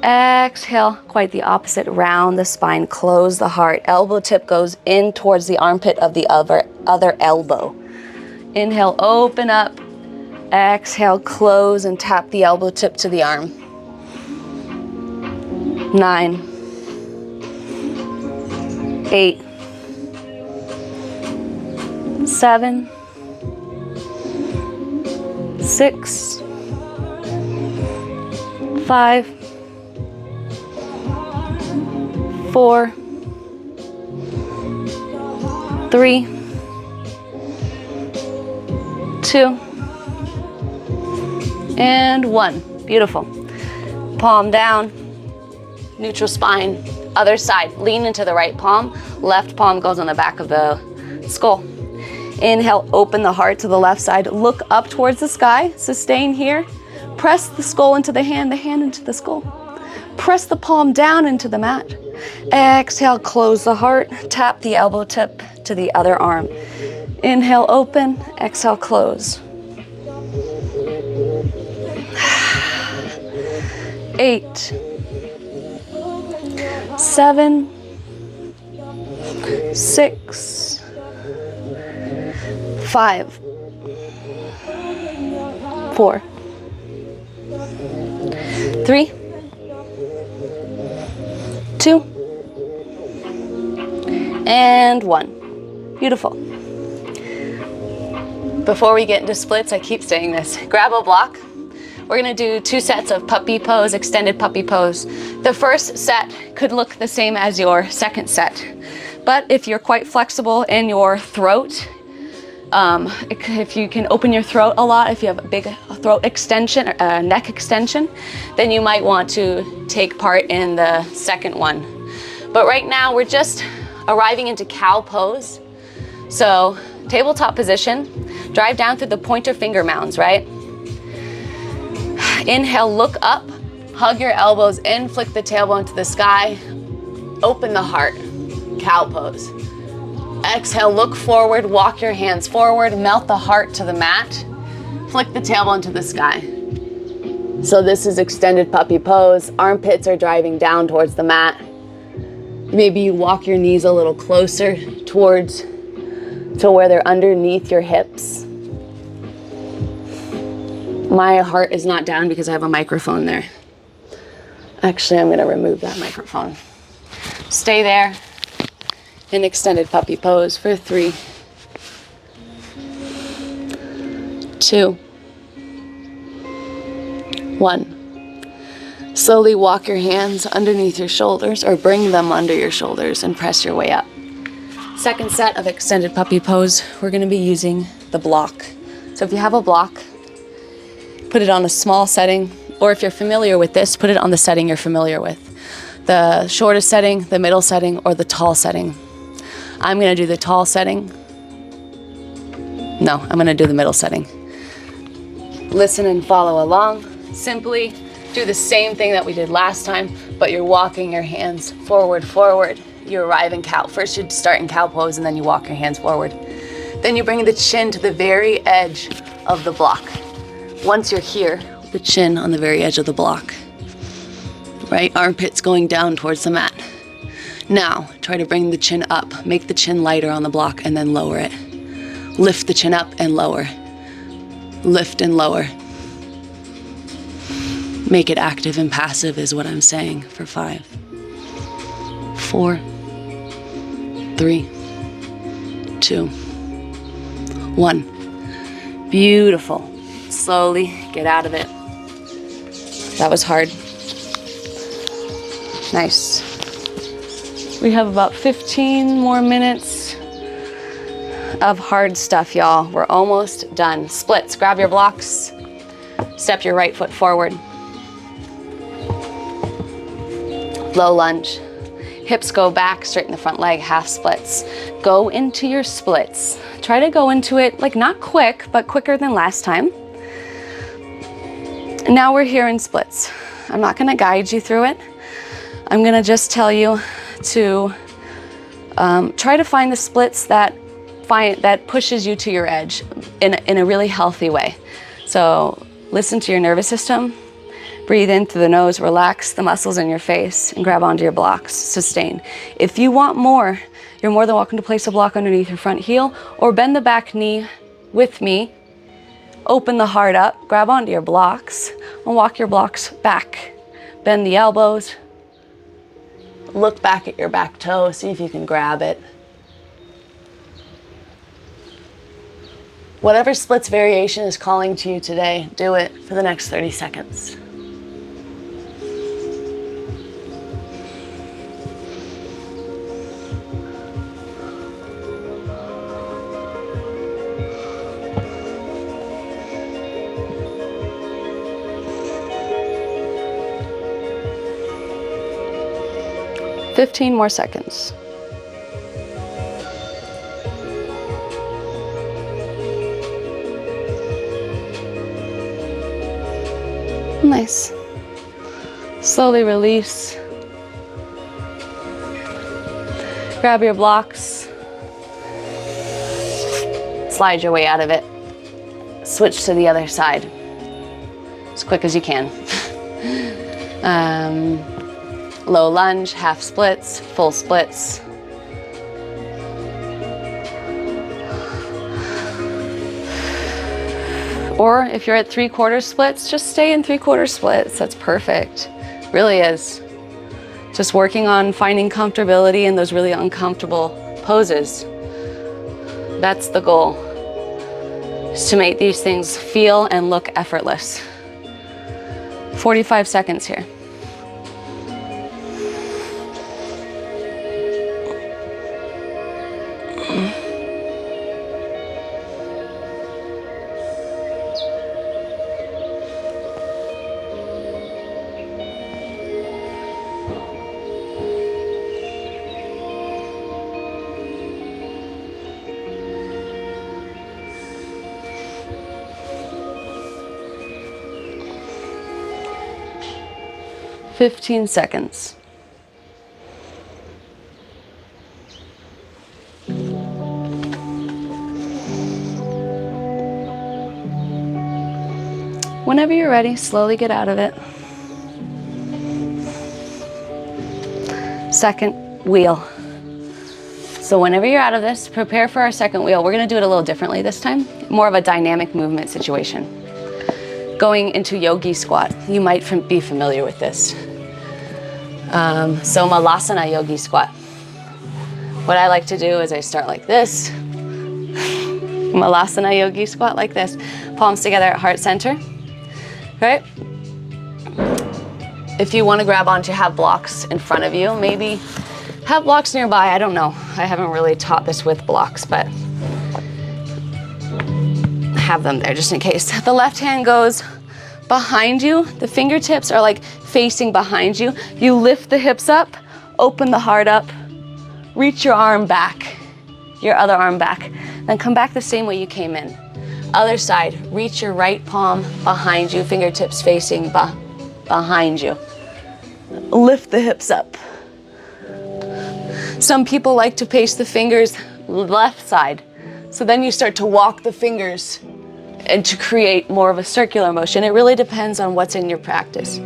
Exhale, quite the opposite, round the spine, close the heart. Elbow tip goes in towards the armpit of the other elbow. Inhale, open up. Exhale, close and tap the elbow tip to the arm. 9, 8, 7, 6, 5, 4, 3, 2, and 1. Beautiful. Palm down, neutral spine, other side. Lean into the right palm, left palm goes on the back of the skull. Inhale, open the heart to the left side, look up towards the sky, sustain here. Press the skull into the hand into the skull. Press the palm down into the mat. Exhale, close the heart, tap the elbow tip to the other arm. Inhale, open, exhale, close. 8, 7, 6, 5, 4, 3, 2, and 1. Beautiful. Before we get into splits, I keep saying this. Grab a block. We're gonna do 2 sets of puppy pose, extended puppy pose. The first set could look the same as your second set, but if you're quite flexible in your throat, if you can open your throat a lot, if you have a big throat extension, neck extension, then you might want to take part in the second one. But right now we're just arriving into cow pose. So tabletop position, drive down through the pointer finger mounds, right? Inhale, look up, hug your elbows in, flick the tailbone to the sky, open the heart, cow pose. Exhale, look forward, walk your hands forward, melt the heart to the mat, flick the tailbone to the sky. So this is extended puppy pose. Armpits are driving down towards the mat. Maybe you walk your knees a little closer to where they're underneath your hips. My heart is not down because I have a microphone there. Actually, I'm gonna remove that microphone. Stay there in extended puppy pose for 3, 2, 1. Slowly walk your hands underneath your shoulders or bring them under your shoulders and press your way up. Second set of extended puppy pose, we're gonna be using the block. So if you have a block, put it on a small setting, or if you're familiar with this, put it on the setting you're familiar with. The shortest setting, the middle setting, or the tall setting. I'm gonna do the tall setting. No, I'm gonna do the middle setting. Listen and follow along. Simply do the same thing that we did last time, but you're walking your hands forward. You arrive in cow. First you start in cow pose and then you walk your hands forward. Then you bring the chin to the very edge of the block. Once you're here, the chin on the very edge of the block. Right, armpits going down towards the mat. Now, try to bring the chin up. Make the chin lighter on the block and then lower it. Lift the chin up and lower. Lift and lower. Make it active and passive is what I'm saying for 5, 4, 3, 2, 1. Beautiful. Slowly get out of it. That was hard. Nice. We have about 15 more minutes of hard stuff, y'all. We're almost done. Splits. Grab your blocks. Step your right foot forward. Low lunge. Hips go back, straighten the front leg, half splits. Go into your splits. Try to go into it, like not quick, but quicker than last time. Now we're here in splits. I'm not gonna guide you through it. I'm gonna just tell you to try to find the splits that pushes you to your edge in a really healthy way. So listen to your nervous system, breathe in through the nose, relax the muscles in your face, and grab onto your blocks, sustain. If you want more, you're more than welcome to place a block underneath your front heel or bend the back knee with me, open the heart up, grab onto your blocks, and walk your blocks back. Bend the elbows, look back at your back toe, see if you can grab it. Whatever splits variation is calling to you today, do it for the next 30 seconds. Fifteen more seconds. Nice. Slowly release. Grab your blocks. Slide your way out of it. Switch to the other side as quick as you can. Low lunge, half splits, full splits. Or if you're at 3/4 splits, just stay in 3/4 splits. That's perfect. Really is. Just working on finding comfortability in those really uncomfortable poses. That's the goal, is to make these things feel and look effortless. 45 seconds here. Fifteen seconds. Whenever you're ready, slowly get out of it. Second wheel. So whenever you're out of this, prepare for our second wheel. We're gonna do it a little differently this time, more of a dynamic movement situation. Going into yogi squat. You might be familiar with this. So malasana yogi squat. What I like to do is I start like this. Malasana yogi squat like this. Palms together at heart center. Right? If you want to grab onto have blocks in front of you, maybe have blocks nearby. I don't know. I haven't really taught this with blocks, but have them there just in case. The left hand goes behind you. The fingertips are like facing behind you. You lift the hips up, open the heart up, reach your arm back, your other arm back, then come back the same way you came in. Other side, reach your right palm behind you, fingertips facing behind you. Lift the hips up. Some people like to place the fingers left side. So then you start to walk the fingers and to create more of a circular motion. It really depends on what's in your practice.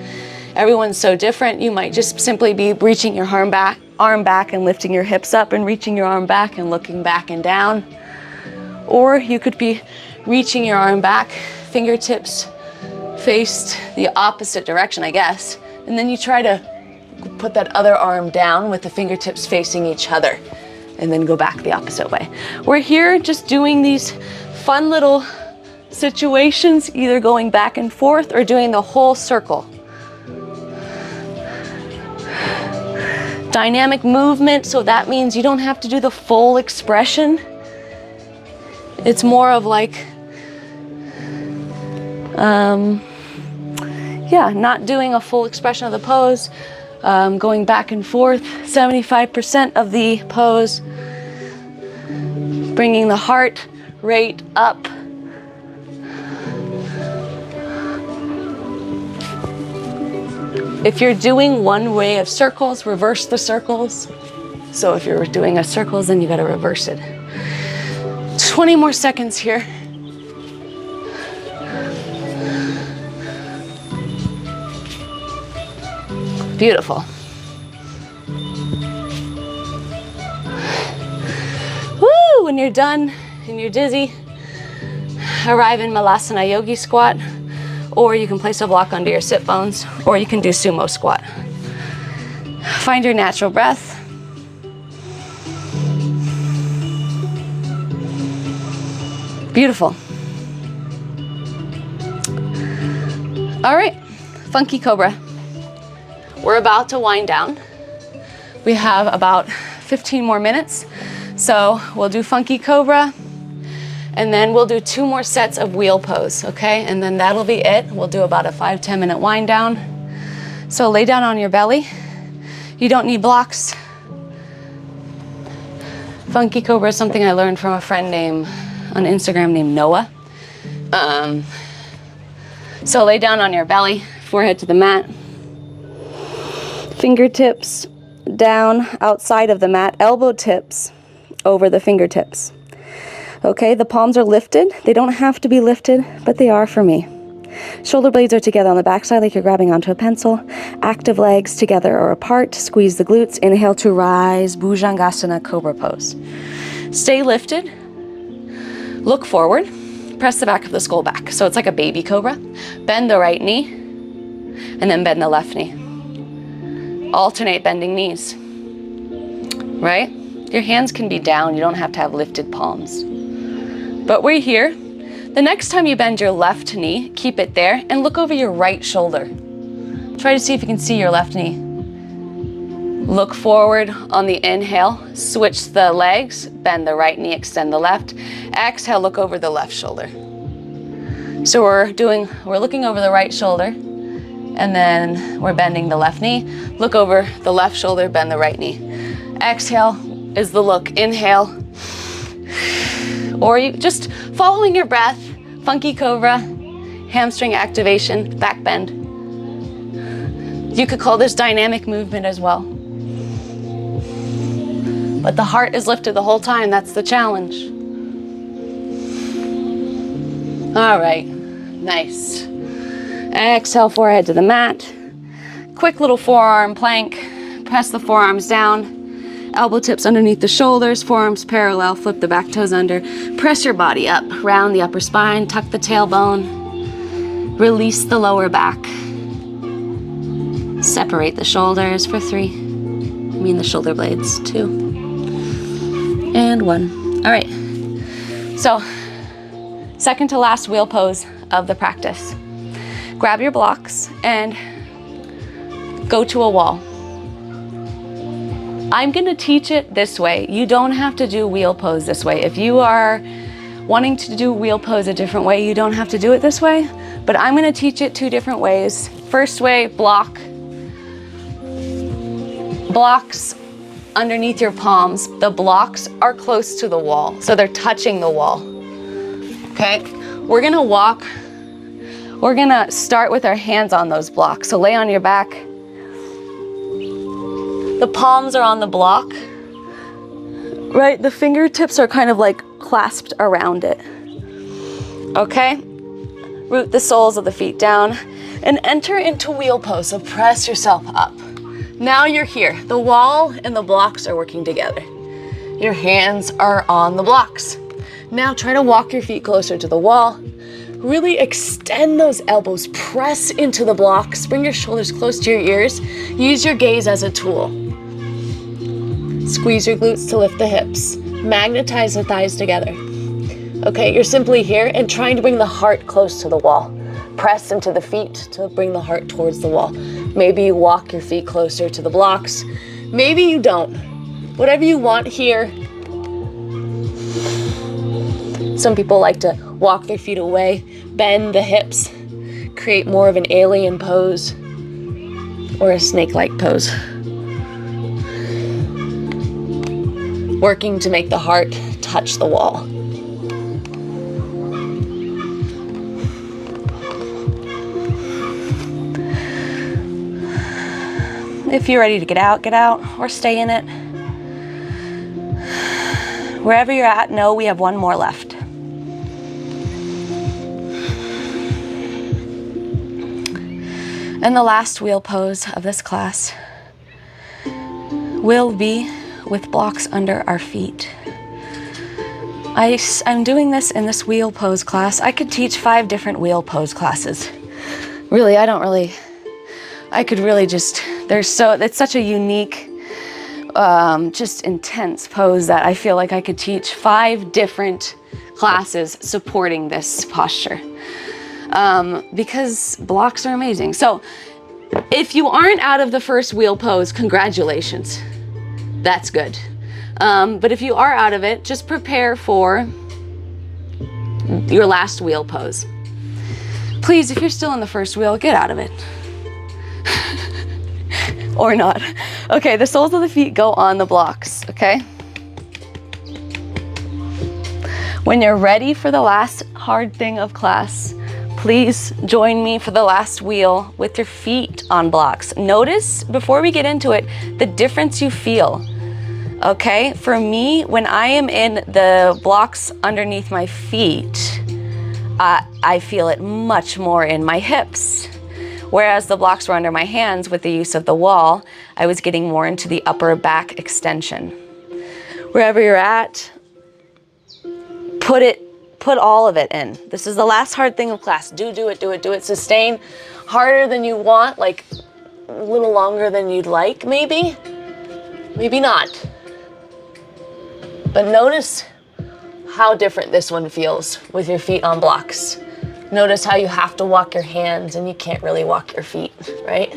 Everyone's so different. You might just simply be reaching your arm back and lifting your hips up and reaching your arm back and looking back and down. Or you could be reaching your arm back, fingertips faced the opposite direction, I guess. And then you try to put that other arm down with the fingertips facing each other and then go back the opposite way. We're here just doing these fun little situations, either going back and forth or doing the whole circle. Dynamic movement, so that means you don't have to do the full expression. It's more of like, not doing a full expression of the pose, going back and forth, 75% of the pose, bringing the heart rate up. If you're doing one way of circles, reverse the circles. So if you're doing a circles, then you gotta reverse it. 20 more seconds here. Beautiful. Woo! When you're done and you're dizzy, arrive in Malasana Yogi squat, or you can place a block under your sit bones, or you can do sumo squat. Find your natural breath. Beautiful. All right, Funky Cobra. We're about to wind down. We have about 15 more minutes. So we'll do Funky Cobra, and then we'll do 2 more sets of wheel pose, okay? And then that'll be it. We'll do about a 5-10 minute wind down. So lay down on your belly. You don't need blocks. Funky Cobra is something I learned from a friend on Instagram named Noah. So lay down on your belly, forehead to the mat. Fingertips down outside of the mat, elbow tips over the fingertips. Okay, the palms are lifted. They don't have to be lifted, but they are for me. Shoulder blades are together on the backside like you're grabbing onto a pencil. Active legs together or apart. Squeeze the glutes. Inhale to rise, Bhujangasana Cobra pose. Stay lifted. Look forward. Press the back of the skull back. So it's like a baby cobra. Bend the right knee, and then bend the left knee. Alternate bending knees, right? Your hands can be down. You don't have to have lifted palms. But we're here. The next time you bend your left knee, keep it there and look over your right shoulder. Try to see if you can see your left knee. Look forward on the inhale, switch the legs, bend the right knee, extend the left. Exhale, look over the left shoulder. So we're looking over the right shoulder, and then we're bending the left knee. Look over the left shoulder, bend the right knee. Exhale is the look. Inhale. Or you just following your breath. Funky Cobra, hamstring activation, back bend. You could call this dynamic movement as well. But the heart is lifted the whole time. That's the challenge. All right, nice. Exhale, forehead to the mat. Quick little forearm plank. Press the forearms down. Elbow tips underneath the shoulders, forearms parallel, flip the back toes under. Press your body up, round the upper spine, tuck the tailbone. Release the lower back. Separate the shoulders for 3. The shoulder blades, 2. And 1. All right. So, second to last wheel pose of the practice. Grab your blocks and go to a wall. I'm gonna teach it this way. You don't have to do wheel pose this way. If you are wanting to do wheel pose a different way, you don't have to do it this way, but I'm gonna teach it 2 different ways. First way, blocks underneath your palms. The blocks are close to the wall, so they're touching the wall, okay? We're gonna start with our hands on those blocks. So lay on your back. The palms are on the block, right? The fingertips are kind of like clasped around it, okay? Root the soles of the feet down and enter into wheel pose, so press yourself up. Now you're here. The wall and the blocks are working together. Your hands are on the blocks. Now try to walk your feet closer to the wall. Really extend those elbows, press into the blocks, bring your shoulders close to your ears. Use your gaze as a tool. Squeeze your glutes to lift the hips. Magnetize the thighs together. Okay, you're simply here and trying to bring the heart close to the wall. Press into the feet to bring the heart towards the wall. Maybe you walk your feet closer to the blocks. Maybe you don't. Whatever you want here. Some people like to walk their feet away, bend the hips, create more of an alien pose or a snake-like pose. Working to make the heart touch the wall. If you're ready to get out, or stay in it. Wherever you're at, know we have one more left. And the last wheel pose of this class will be with blocks under our feet. I'm doing this in this wheel pose class. I could teach 5 different wheel pose classes. Really, I could really just, it's such a unique, just intense pose that I feel like I could teach 5 different classes supporting this posture. Because blocks are amazing. So if you aren't out of the first wheel pose, congratulations. That's good. But if you are out of it, just prepare for your last wheel pose. Please, if you're still in the first wheel, get out of it. Or not. Okay, the soles of the feet go on the blocks, okay? When you're ready for the last hard thing of class, please join me for the last wheel with your feet on blocks. Notice, before we get into it, the difference you feel. Okay, for me, when I am in the blocks underneath my feet, I feel it much more in my hips. Whereas the blocks were under my hands with the use of the wall, I was getting more into the upper back extension. Wherever you're at, put all of it in. This is the last hard thing of class. Do it. Sustain harder than you want, like a little longer than you'd like, maybe not. But notice how different this one feels with your feet on blocks. Notice how you have to walk your hands and you can't really walk your feet, right?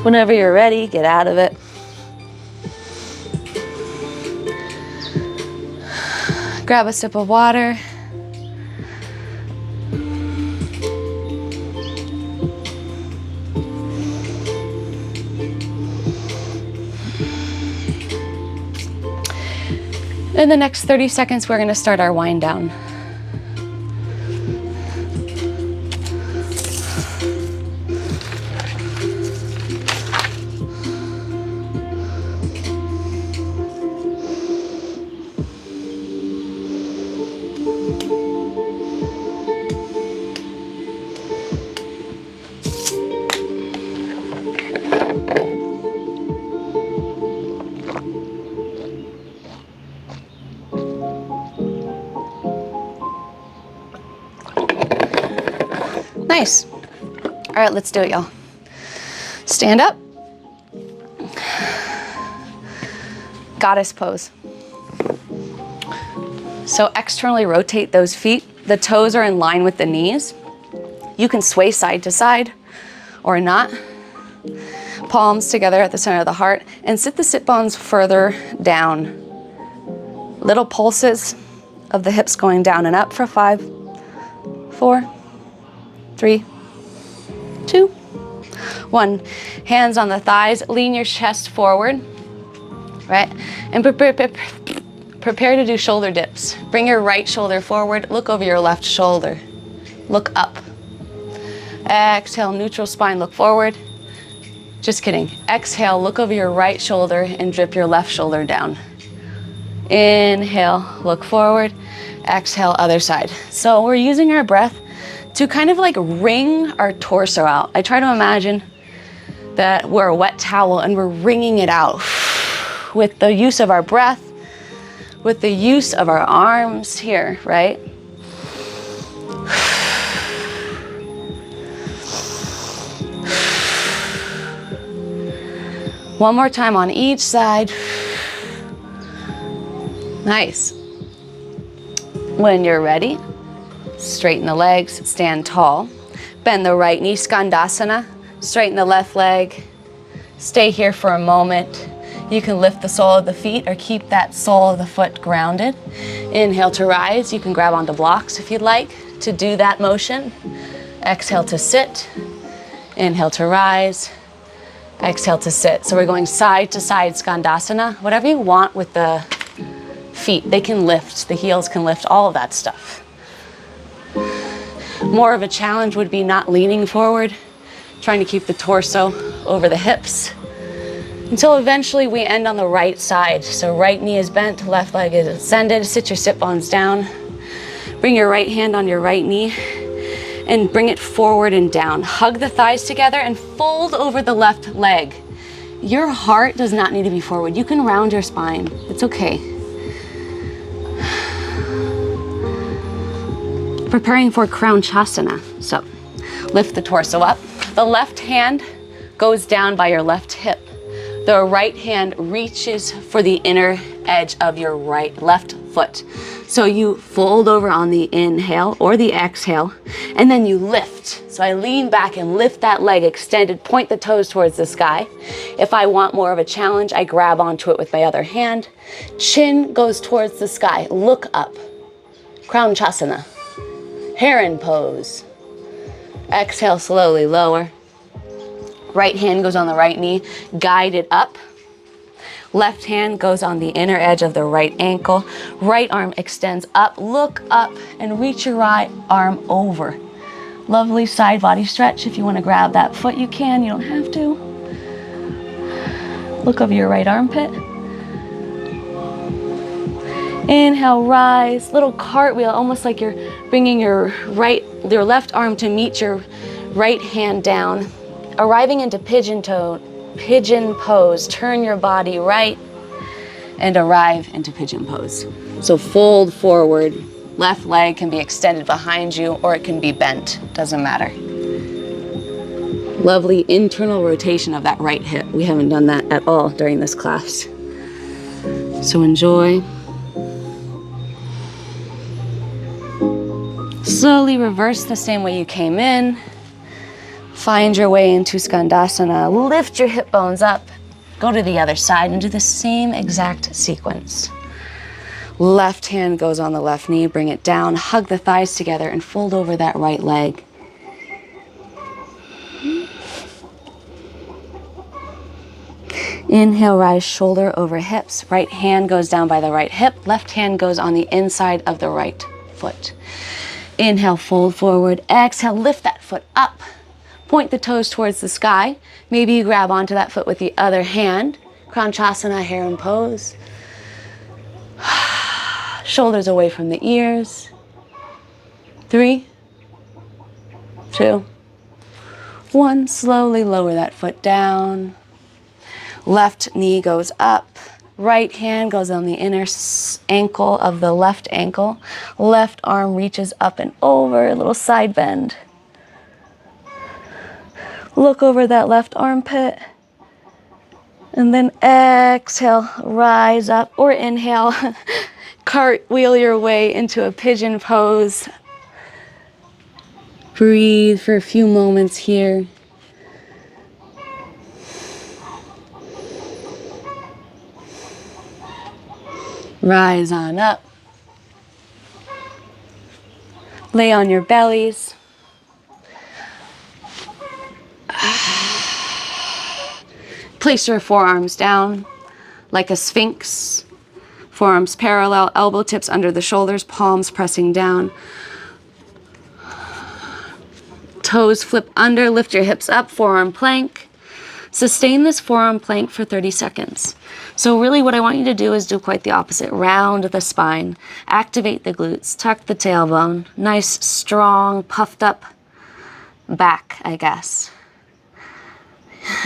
Whenever you're ready, get out of it. Grab a sip of water. In the next 30 seconds, we're going to start our wind down. Nice. All right, let's do it, y'all. Stand up. Goddess pose. So externally rotate those feet. The toes are in line with the knees. You can sway side to side or not. Palms together at the center of the heart, and sit the sit bones further down. Little pulses of the hips going down and up for 5, 4, 3, 2, 1. Hands on the thighs, lean your chest forward, right? And prepare to do shoulder dips. Bring your right shoulder forward, look over your left shoulder, look up. Exhale, neutral spine, look forward. Just kidding. Exhale, look over your right shoulder and drip your left shoulder down. Inhale, look forward. Exhale, other side. So we're using our breath to kind of like wring our torso out. I try to imagine that we're a wet towel and we're wringing it out with the use of our breath, with the use of our arms here, right? One more time on each side. Nice. When you're ready, straighten the legs, stand tall. Bend the right knee, Skandasana. Straighten the left leg. Stay here for a moment. You can lift the sole of the feet or keep that sole of the foot grounded. Inhale to rise. You can grab onto blocks if you'd like to do that motion. Exhale to sit. Inhale to rise. Exhale to sit. So we're going side to side Skandasana. Whatever you want with the feet. They can lift. The heels can lift. All of that stuff. More of a challenge would be not leaning forward, trying to keep the torso over the hips until eventually we end on the right side. So right knee is bent, left leg is extended. Sit your sit bones down. Bring your right hand on your right knee and bring it forward and down. Hug the thighs together and fold over the left leg. Your heart does not need to be forward. You can round your spine. It's okay. Preparing for Crownchasana. So lift the torso up. The left hand goes down by your left hip. The right hand reaches for the inner edge of your left foot. So you fold over on the inhale or the exhale, and then you lift. So I lean back and lift that leg extended, point the toes towards the sky. If I want more of a challenge, I grab onto it with my other hand. Chin goes towards the sky, look up. Crownchasana. Heron pose. Exhale, slowly lower. Right hand goes on the right knee, guide it up. Left hand goes on the inner edge of the right ankle. Right arm extends up, look up, and reach your right arm over. Lovely side body stretch. If you want to grab that foot, you can. You don't have to. Look over your right armpit. Inhale, rise. Little cartwheel, almost like you're bringing your left arm to meet your right hand down. Arriving into pigeon pose. Turn your body right and arrive into pigeon pose. So fold forward. Left leg can be extended behind you or it can be bent. Doesn't matter. Lovely internal rotation of that right hip. We haven't done that at all during this class. So enjoy. Slowly reverse the same way you came in. Find your way into Skandasana. Lift your hip bones up. Go to the other side and do the same exact sequence. Left hand goes on the left knee. Bring it down. Hug the thighs together and fold over that right leg. Inhale, rise, shoulder over hips. Right hand goes down by the right hip. Left hand goes on the inside of the right foot. Inhale, fold forward. Exhale, lift that foot up. Point the toes towards the sky. Maybe you grab onto that foot with the other hand. Crownchasana, heron pose. Shoulders away from the ears. 3, 2, 1. Slowly lower that foot down. Left knee goes up. Right hand goes on the inner ankle of the left ankle. Left arm reaches up and over, a little side bend. Look over that left armpit. And then exhale, rise up, or inhale, cartwheel your way into a pigeon pose. Breathe for a few moments here. Rise on up. Lay on your bellies. Place your forearms down like a sphinx. Forearms parallel, elbow tips under the shoulders, palms pressing down. Toes flip under, lift your hips up, forearm plank. Sustain this forearm plank for 30 seconds. So really what I want you to do is do quite the opposite. Round the spine, activate the glutes, tuck the tailbone. Nice, strong, puffed up back, I guess.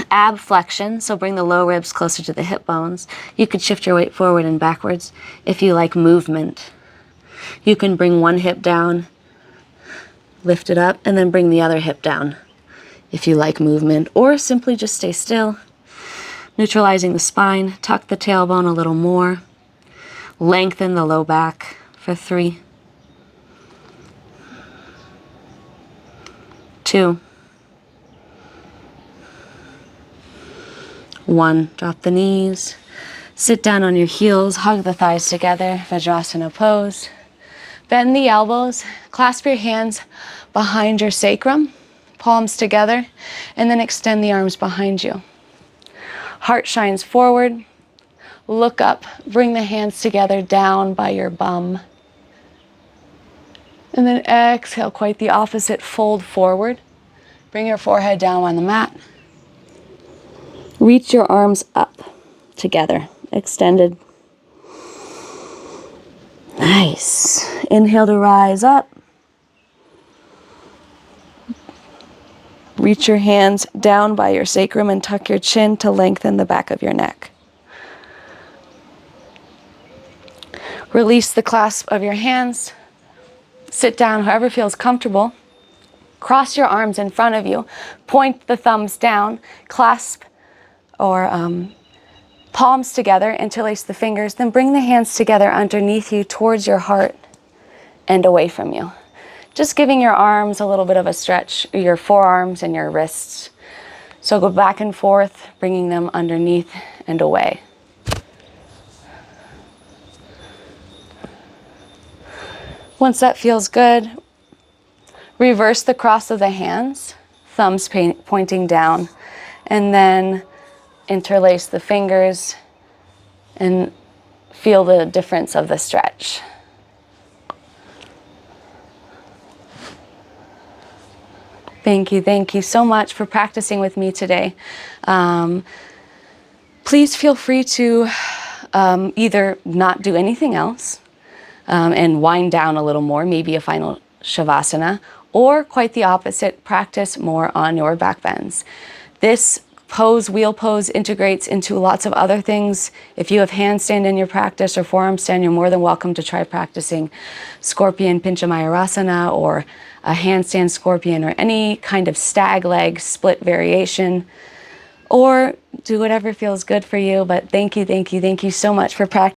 Ab flexion, so bring the low ribs closer to the hip bones. You could shift your weight forward and backwards if you like movement. You can bring one hip down, lift it up, and then bring the other hip down if you like movement, or simply just stay still. Neutralizing the spine, tuck the tailbone a little more. Lengthen the low back for 3, 2, 1. Drop the knees. Sit down on your heels, hug the thighs together, Vajrasana pose. Bend the elbows, clasp your hands behind your sacrum, palms together, and then extend the arms behind you. Heart shines forward, look up, bring the hands together down by your bum. And then exhale, quite the opposite, fold forward. Bring your forehead down on the mat. Reach your arms up together, extended. Nice. Inhale to rise up. Reach your hands down by your sacrum and tuck your chin to lengthen the back of your neck. Release the clasp of your hands. Sit down however feels comfortable. Cross your arms in front of you. Point the thumbs down. Clasp or palms together. Interlace the fingers. Then bring the hands together underneath you towards your heart and away from you. Just giving your arms a little bit of a stretch, your forearms and your wrists. So go back and forth, bringing them underneath and away. Once that feels good, reverse the cross of the hands, thumbs pointing down, and then interlace the fingers and feel the difference of the stretch. Thank you so much for practicing with me today. Please feel free to either not do anything else and wind down a little more, maybe a final Shavasana, or quite the opposite, practice more on your back bends. This pose, wheel pose, integrates into lots of other things. If you have handstand in your practice or forearm stand, you're more than welcome to try practicing Scorpion Pinchamayurasana or a handstand scorpion or any kind of stag leg split variation, or do whatever feels good for you. But thank you so much for practicing.